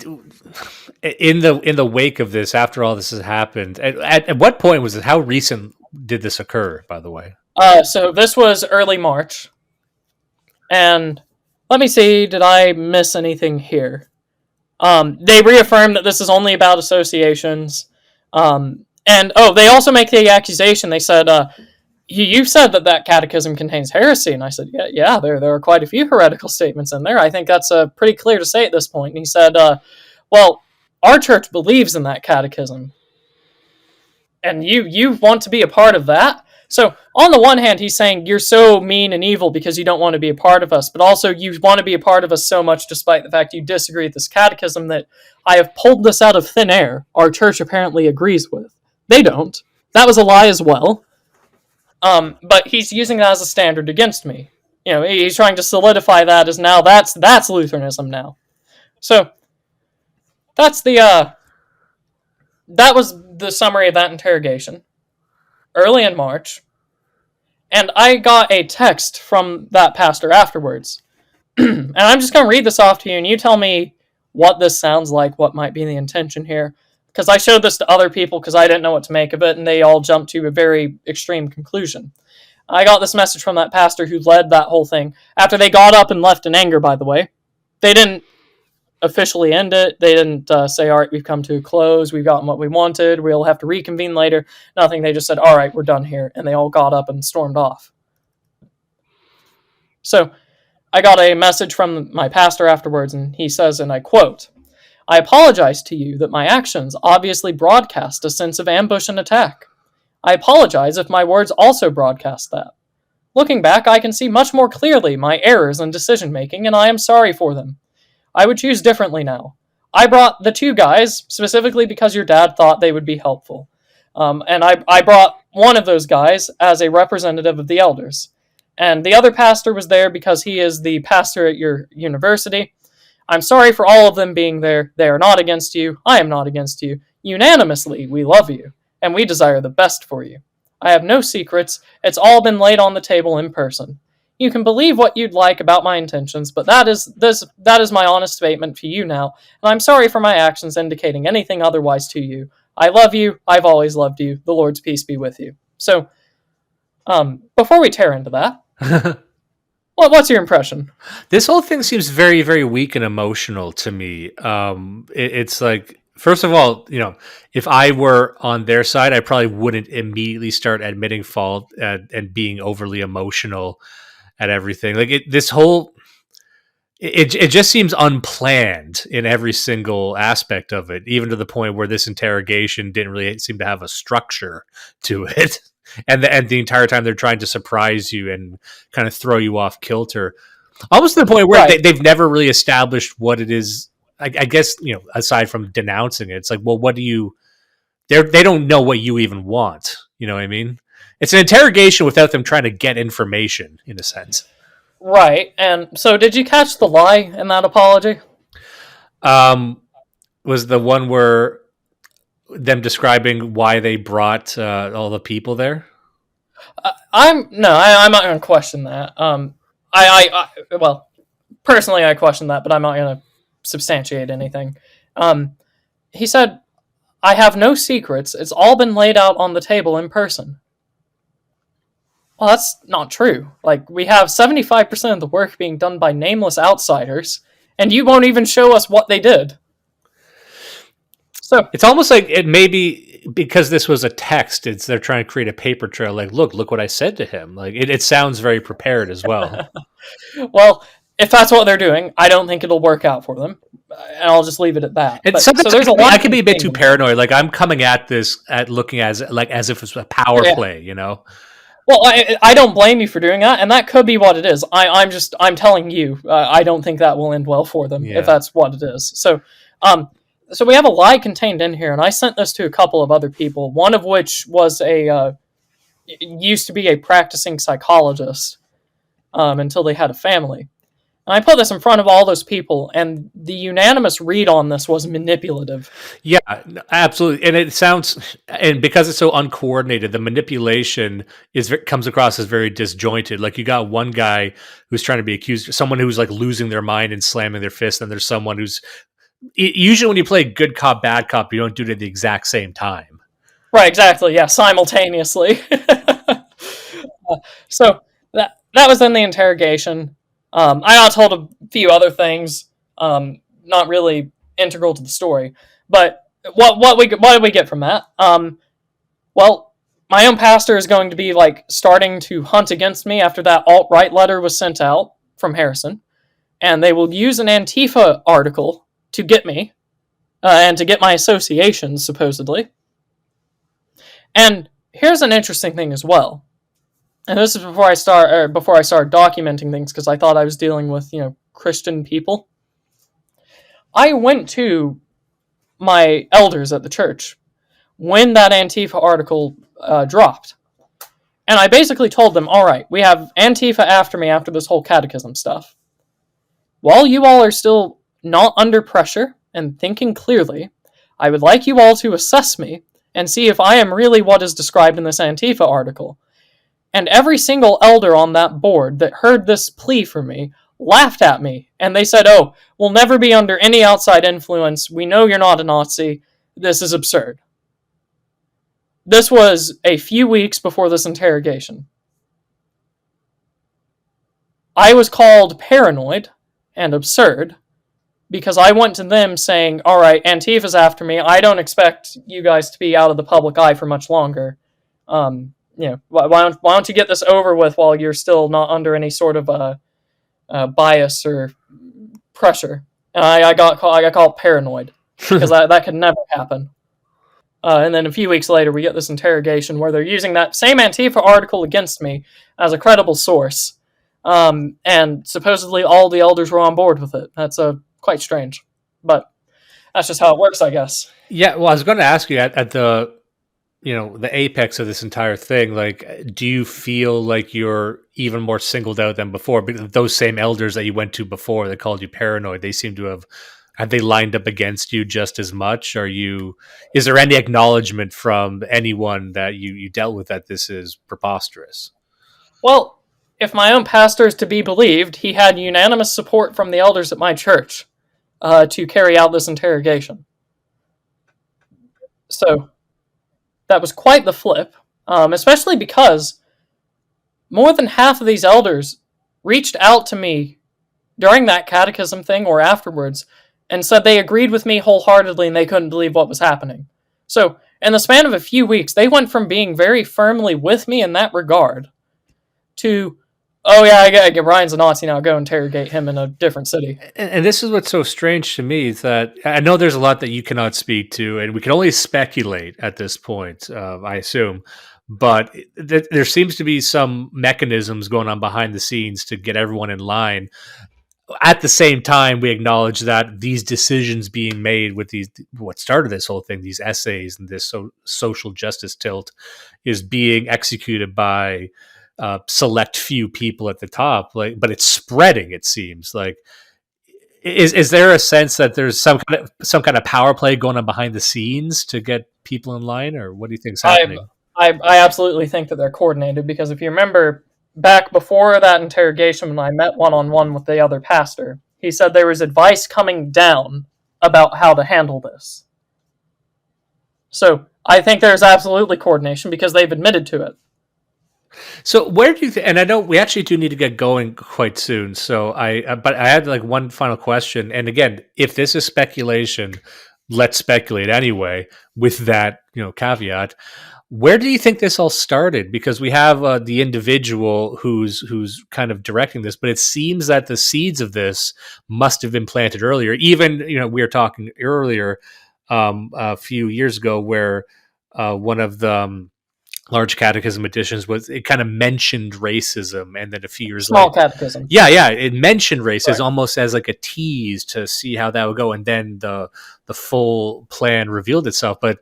In the wake of this, after all this has happened, at what point was it? How recent did this occur, by the way? So this was early March, and let me see, did I miss anything here? They reaffirmed that this is only about associations. And they also make the accusation. They said, "You said that catechism contains heresy," and I said, "Yeah, there are quite a few heretical statements in there. I think that's pretty clear to say at this point." And he said, "Well, our church believes in that catechism, and you want to be a part of that." So on the one hand, he's saying you're so mean and evil because you don't want to be a part of us, but also you want to be a part of us so much despite the fact you disagree with this catechism that I have pulled this out of thin air. Our church apparently agrees with. They don't. That was a lie as well. But he's using that as a standard against me. He's trying to solidify that as now that's Lutheranism now. So that's that was the summary of that interrogation. Early in March, and I got a text from that pastor afterwards. And I'm just going to read this off to you, and you tell me what this sounds like, what might be the intention here. Because I showed this to other people because I didn't know what to make of it, and they all jumped to a very extreme conclusion. I got this message from that pastor who led that whole thing. After they got up and left in anger, by the way. They didn't officially end it. They didn't say, all right, we've come to a close. We've gotten what we wanted. We'll have to reconvene later. Nothing. They just said, all right, we're done here. And they all got up and stormed off. So I got a message from my pastor afterwards, and he says, and I quote, "I apologize to you that my actions obviously broadcast a sense of ambush and attack. I apologize if my words also broadcast that. Looking back, I can see much more clearly my errors in decision-making, and I am sorry for them. I would choose differently now. I brought the two guys specifically because your dad thought they would be helpful. And I brought one of those guys as a representative of the elders. And the other pastor was there because he is the pastor at your university. I'm sorry for all of them being there. They are not against you. I am not against you. Unanimously, we love you, and we desire the best for you. I have no secrets. It's all been laid on the table in person. You can believe what you'd like about my intentions, but that is my honest statement to you now, and I'm sorry for my actions indicating anything otherwise to you. I love you. I've always loved you. The Lord's peace be with you." So, before we tear into that, what's your impression? This whole thing seems very, very weak and emotional to me. It's like, first of all, if I were on their side, I probably wouldn't immediately start admitting fault and being overly emotional at everything. Like it just seems unplanned in every single aspect of it, even to the point where this interrogation didn't really seem to have a structure to it. And the entire time they're trying to surprise you and kind of throw you off kilter, almost to the point where they've never really established what it is. I guess, aside from denouncing it, it's like, well, what do you? They don't know what you even want. You know what I mean? It's an interrogation without them trying to get information, in a sense. Right. And so, did you catch the lie in that apology? Was the one where them describing why they brought all the people there? I'm not going to question that. Well, personally, I question that, but I'm not going to substantiate anything. He said, "I have no secrets. It's all been laid out on the table in person." Well, that's not true. Like, we have 75% of the work being done by nameless outsiders, and you won't even show us what they did. So it's almost like it may be because this was a text. They're trying to create a paper trail. Like, look what I said to him. Like, it sounds very prepared as well. Well, if that's what they're doing, I don't think it'll work out for them, and I'll just leave it at that. And so there's a lot. I can be a bit too paranoid. Like, I'm coming at this looking as if it's a power play. Well, I don't blame you for doing that, and that could be what it is. I'm telling you, I don't think that will end well for them if that's what it is. So we have a lie contained in here, and I sent this to a couple of other people. One of which was used to be a practicing psychologist until they had a family, And I put this in front of all those people, and the unanimous read on this was manipulative. Yeah, absolutely. And it sounds, and because it's so uncoordinated, the manipulation comes across as very disjointed. Like you got one guy who's trying to be accused, someone who's like losing their mind and slamming their fist, and there's someone who's usually when you play good cop, bad cop, you don't do it at the exact same time. Right, exactly. Yeah, simultaneously. So that was in the interrogation. I got told a few other things, not really integral to the story. But what did we get from that? Well, my own pastor is going to be like starting to hunt against me after that alt-right letter was sent out from Harrison, and they will use an Antifa article to get me and to get my associations supposedly. And here's an interesting thing as well. And this is before I started documenting things because I thought I was dealing with Christian people. I went to my elders at the church when that Antifa article dropped, and I basically told them, "All right, we have Antifa after me after this whole catechism stuff. While you all are still not under pressure and thinking clearly, I would like you all to assess me and see if I am really what is described in this Antifa article." And every single elder on that board that heard this plea from me laughed at me, and they said, "Oh, we'll never be under any outside influence. We know you're not a Nazi. This is absurd." This was a few weeks before this interrogation. I was called paranoid and absurd because I went to them saying, "All right, Antifa's after me. I don't expect you guys to be out of the public eye for much longer. Why don't you get this over with while you're still not under any sort of bias or pressure?" And I got called paranoid because that could never happen. And then a few weeks later, we get this interrogation where they're using that same Antifa article against me as a credible source, and supposedly all the elders were on board with it. That's quite strange, but that's just how it works, I guess. Yeah, well, I was going to ask you at the the apex of this entire thing, like, do you feel like you're even more singled out than before? Because those same elders that you went to before that called you paranoid, they seem to have they lined up against you just as much? Is there any acknowledgement from anyone that you dealt with that this is preposterous? Well, if my own pastor is to be believed, he had unanimous support from the elders at my church to carry out this interrogation. So that was quite the flip, especially because more than half of these elders reached out to me during that catechism thing or afterwards and said they agreed with me wholeheartedly and they couldn't believe what was happening. So, in the span of a few weeks, they went from being very firmly with me in that regard to, "Oh yeah, I get Ryan's a Nazi now, go interrogate him in a different city." And this is what's so strange to me is that I know there's a lot that you cannot speak to, and we can only speculate at this point, I assume. But there seems to be some mechanisms going on behind the scenes to get everyone in line. At the same time, we acknowledge that these decisions being made with what started this whole thing, these essays and this social justice tilt, is being executed by select few people at the top. But it's spreading. It seems like. Is there a sense that there's some kind of power play going on behind the scenes to get people in line, or what do you think's happening? I absolutely think that they're coordinated because if you remember back before that interrogation when I met one-on-one with the other pastor, he said there was advice coming down about how to handle this. So I think there's absolutely coordination because they've admitted to it. So where do you and I know we actually do need to get going quite soon. So but I had like one final question. And again, if this is speculation, let's speculate anyway with that, caveat. Where do you think this all started? Because we have the individual who's kind of directing this, but it seems that the seeds of this must have been planted earlier. Even, we were talking earlier a few years ago where one of the large catechism editions it kind of mentioned racism, and then a few years Small later, catechism. yeah, it mentioned racism Right. almost as like a tease to see how that would go, and then the full plan revealed itself. But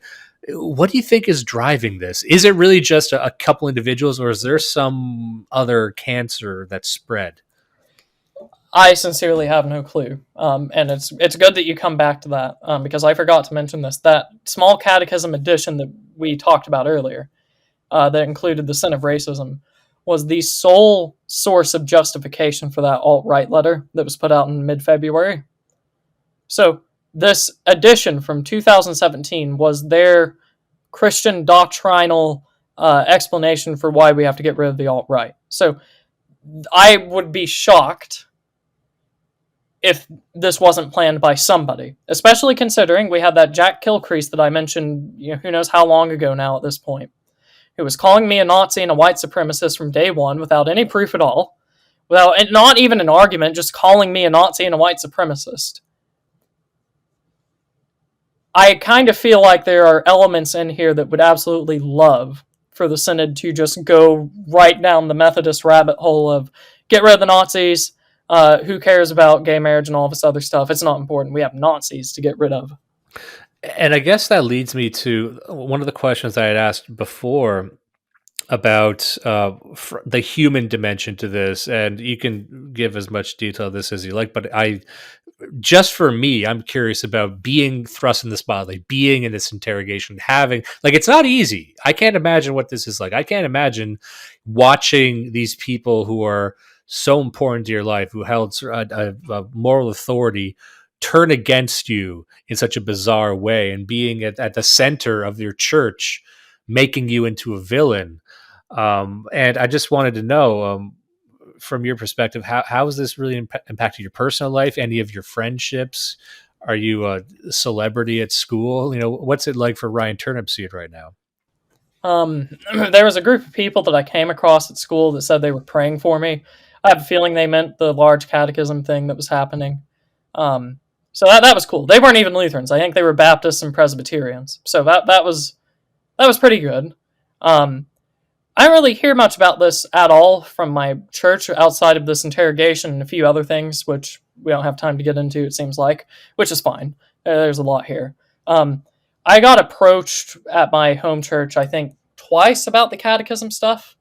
what do you think is driving this? Is it really just a couple individuals, or is there some other cancer that's spread? I sincerely have no clue, and it's good that you come back to that, because I forgot to mention this. That small catechism edition that we talked about earlier, that included the sin of racism, was the sole source of justification for that alt-right letter that was put out in mid-February. So this edition from 2017 was their Christian doctrinal explanation for why we have to get rid of the alt-right. So I would be shocked if this wasn't planned by somebody, especially considering we had that Jack Kilcrease that I mentioned, who knows how long ago now at this point, who was calling me a Nazi and a white supremacist from day one without any proof at all, without not even an argument, just calling me a Nazi and a white supremacist. I kind of feel like there are elements in here that would absolutely love for the Synod to just go right down the Methodist rabbit hole of get rid of the Nazis. Who cares about gay marriage and all this other stuff? It's not important. We have Nazis to get rid of. And I guess that leads me to one of the questions I had asked before about the human dimension to this. And you can give as much detail of this as you like, but just for me, I'm curious about being thrust in the spotlight, being in this interrogation, having, like, it's not easy. I can't imagine what this is like. I can't imagine watching these people who are so important to your life, who held a moral authority, turn against you in such a bizarre way, and being at the center of your church, making you into a villain. And I just wanted to know, from your perspective, how has this really impacted your personal life? Any of your friendships? Are you a celebrity at school? What's it like for Ryan Turnipseed right now? There was a group of people that I came across at school that said they were praying for me. I have a feeling they meant the large catechism thing that was happening. So that was cool. They weren't even Lutherans. I think they were Baptists and Presbyterians. So that was pretty good. I don't really hear much about this at all from my church outside of this interrogation and a few other things, which we don't have time to get into, it seems like, which is fine. There's a lot here. I got approached at my home church, I think, twice about the catechism stuff.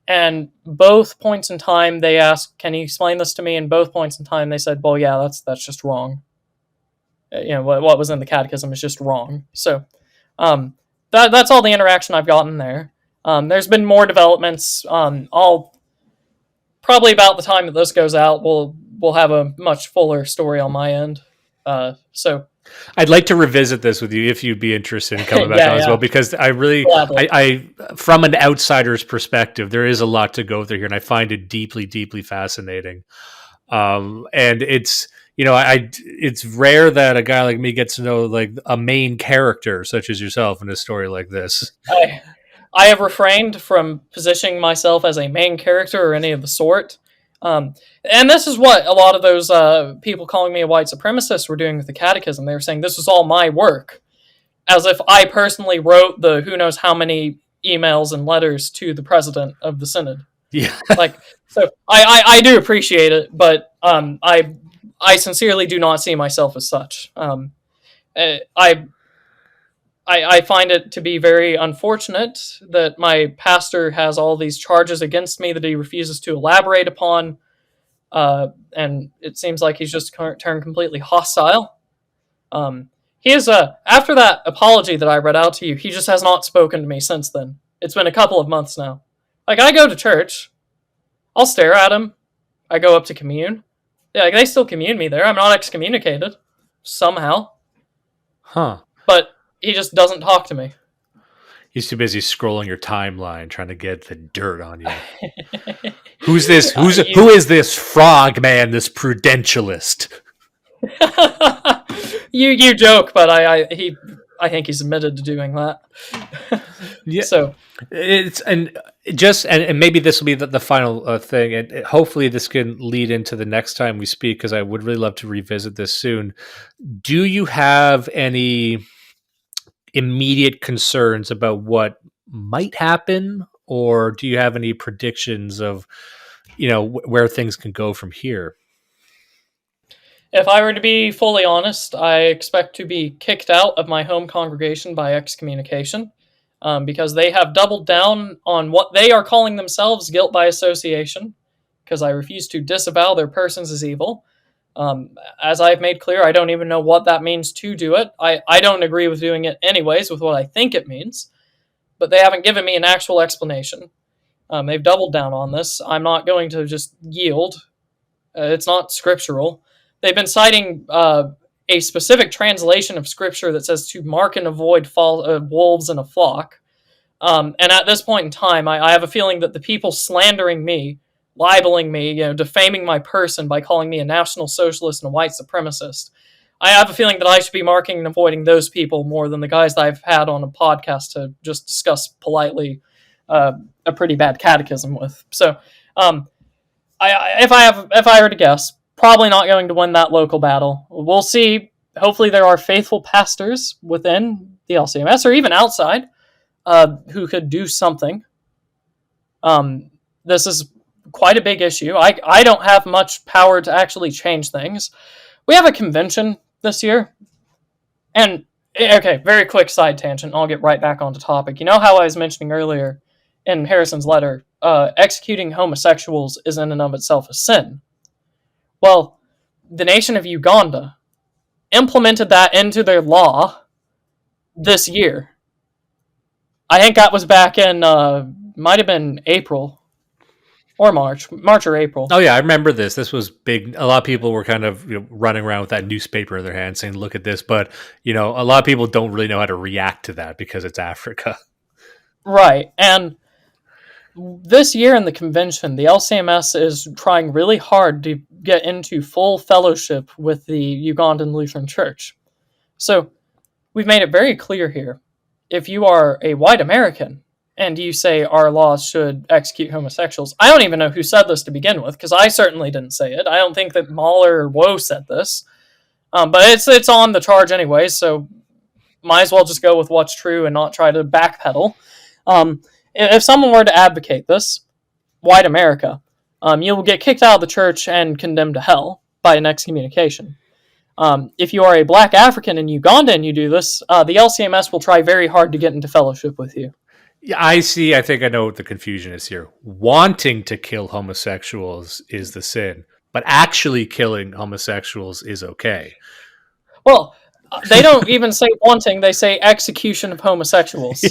And both points in time, they asked, can you explain this to me? And both points in time, they said, well, yeah, that's just wrong. What was in the catechism is just wrong. So that's all the interaction I've gotten there. There's been more developments. I'll probably, about the time that this goes out, we'll have a much fuller story on my end. So I'd like to revisit this with you if you'd be interested in coming back on as well, because I really, I from an outsider's perspective, there is a lot to go through here, and I find it deeply, deeply fascinating. And it's, it's rare that a guy like me gets to know like a main character such as yourself in a story like this. I have refrained from positioning myself as a main character or any of the sort. And this is what a lot of those people calling me a white supremacist were doing with the catechism. They were saying this was all my work, as if I personally wrote the who knows how many emails and letters to the president of the Synod. Yeah. So I do appreciate it, but I sincerely do not see myself as such. I find it to be very unfortunate that my pastor has all these charges against me that he refuses to elaborate upon, and it seems like he's just turned completely hostile. He is after that apology that I read out to you, he just has not spoken to me since then. It's been a couple of months now. Like, I go to church, I'll stare at him, I go up to commune. Yeah, they still commune me there. I'm not excommunicated somehow. Huh. But he just doesn't talk to me. He's too busy scrolling your timeline trying to get the dirt on you. Who is this frog man, this prudentialist? You joke, but I think he's admitted to doing that. Yeah. So and maybe this will be the final thing, and hopefully this can lead into the next time we speak, because I would really love to revisit this soon. Do you have any immediate concerns about what might happen, or do you have any predictions of where things can go from here? If I were to be fully honest, I expect to be kicked out of my home congregation by excommunication, because they have doubled down on what they are calling themselves guilt by association, because I refuse to disavow their persons as evil. As I've made clear, I don't even know what that means to do it. I don't agree with doing it anyways with what I think it means, but they haven't given me an actual explanation. They've doubled down on this. I'm not going to just yield. It's not scriptural. They've been citing a specific translation of scripture that says to mark and avoid wolves in a flock. And at this point in time, I have a feeling that the people slandering me, libeling me, defaming my person by calling me a National Socialist and a white supremacist, I have a feeling that I should be marking and avoiding those people more than the guys that I've had on a podcast to just discuss politely a pretty bad catechism with. So, if I were to guess, probably not going to win that local battle. We'll see. Hopefully, there are faithful pastors within the LCMS or even outside who could do something. This is quite a big issue. I don't have much power to actually change things. We have a convention this year. And, okay, very quick side tangent. I'll get right back onto topic. You know how I was mentioning earlier in Harrison's letter, executing homosexuals is in and of itself a sin. Well, the nation of Uganda implemented that into their law this year. I think that was back in, might have been April or March or April. Oh yeah, I remember this. This was big. A lot of people were kind of running around with that newspaper in their hand saying, look at this. But, a lot of people don't really know how to react to that because it's Africa. Right. And this year in the convention, the LCMS is trying really hard to get into full fellowship with the Ugandan Lutheran Church. So we've made it very clear here. If you are a white American and you say our laws should execute homosexuals, I don't even know who said this to begin with, because I certainly didn't say it. I don't think that Mahler or Woe said this. But it's on the charge anyway, so might as well just go with what's true and not try to backpedal. If someone were to advocate this, white America, you will get kicked out of the church and condemned to hell by an excommunication. If you are a black African in Uganda and you do this, the LCMS will try very hard to get into fellowship with you. Yeah, I see. I think I know what the confusion is here. Wanting to kill homosexuals is the sin, but actually killing homosexuals is okay. Well, they don't even say wanting, they say execution of homosexuals.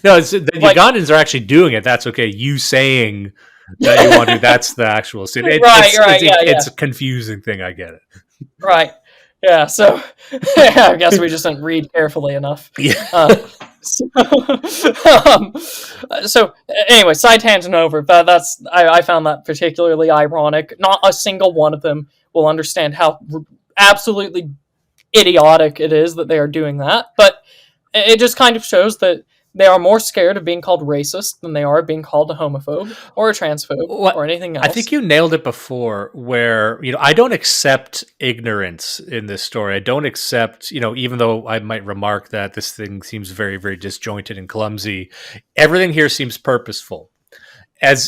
No, the Ugandans are actually doing it. That's okay. You saying that you want to, that's the actual sin. It's a confusing thing. I get it. Right. Yeah, so I guess we just didn't read carefully enough. Yeah. So anyway, side tangent over. I found that particularly ironic. Not a single one of them will understand how absolutely idiotic it is that they are doing that. But it just kind of shows that they are more scared of being called racist than they are being called a homophobe or a transphobe or anything else. I think you nailed it before where, I don't accept ignorance in this story. I don't accept, even though I might remark that this thing seems very, very disjointed and clumsy, everything here seems purposeful.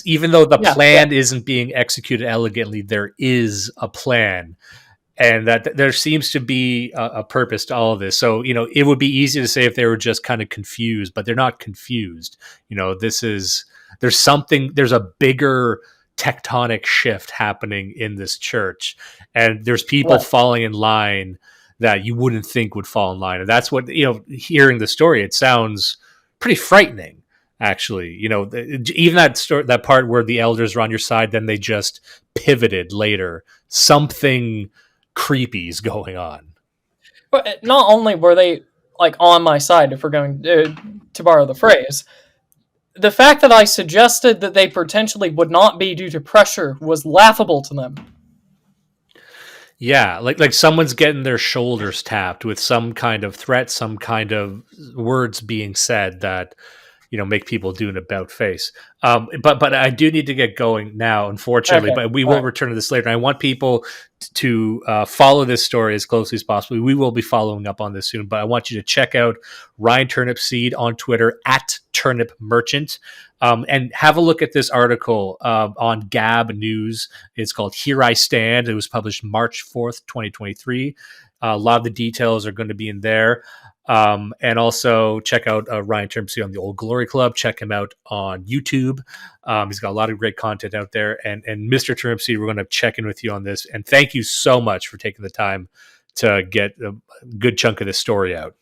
Even though the plan isn't being executed elegantly, there is a plan. And that there seems to be a purpose to all of this. So, it would be easy to say if they were just kind of confused, but they're not confused. There's a bigger tectonic shift happening in this church. And there's people falling in line that you wouldn't think would fall in line. And that's what, hearing the story, it sounds pretty frightening, actually. Even that part where the elders are on your side, then they just pivoted later. Something creepy is going on. But not only were they on my side, if we're going to borrow the phrase, the fact that I suggested that they potentially would not be due to pressure was laughable to them. Yeah, like someone's getting their shoulders tapped with some kind of threat, some kind of words being said that make people do an about face. But I do need to get going now, unfortunately. Okay. But we will return to this later. And I want people to follow this story as closely as possible. We will be following up on this soon. But I want you to check out Ryan Turnipseed on Twitter @TurnipMerchant. And have a look at this article on Gab News. It's called Here I Stand. It was published March 4th, 2023. A lot of the details are going to be in there. And also check out Ryan Turnipseed on the Old Glory Club. Check him out on YouTube. He's got a lot of great content out there. And Mr. Turnipseed, we're going to check in with you on this. And thank you so much for taking the time to get a good chunk of this story out.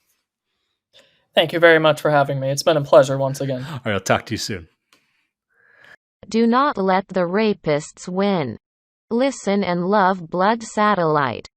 Thank you very much for having me. It's been a pleasure once again. All right, I'll talk to you soon. Do not let the rapists win. Listen and love Blood Satellite.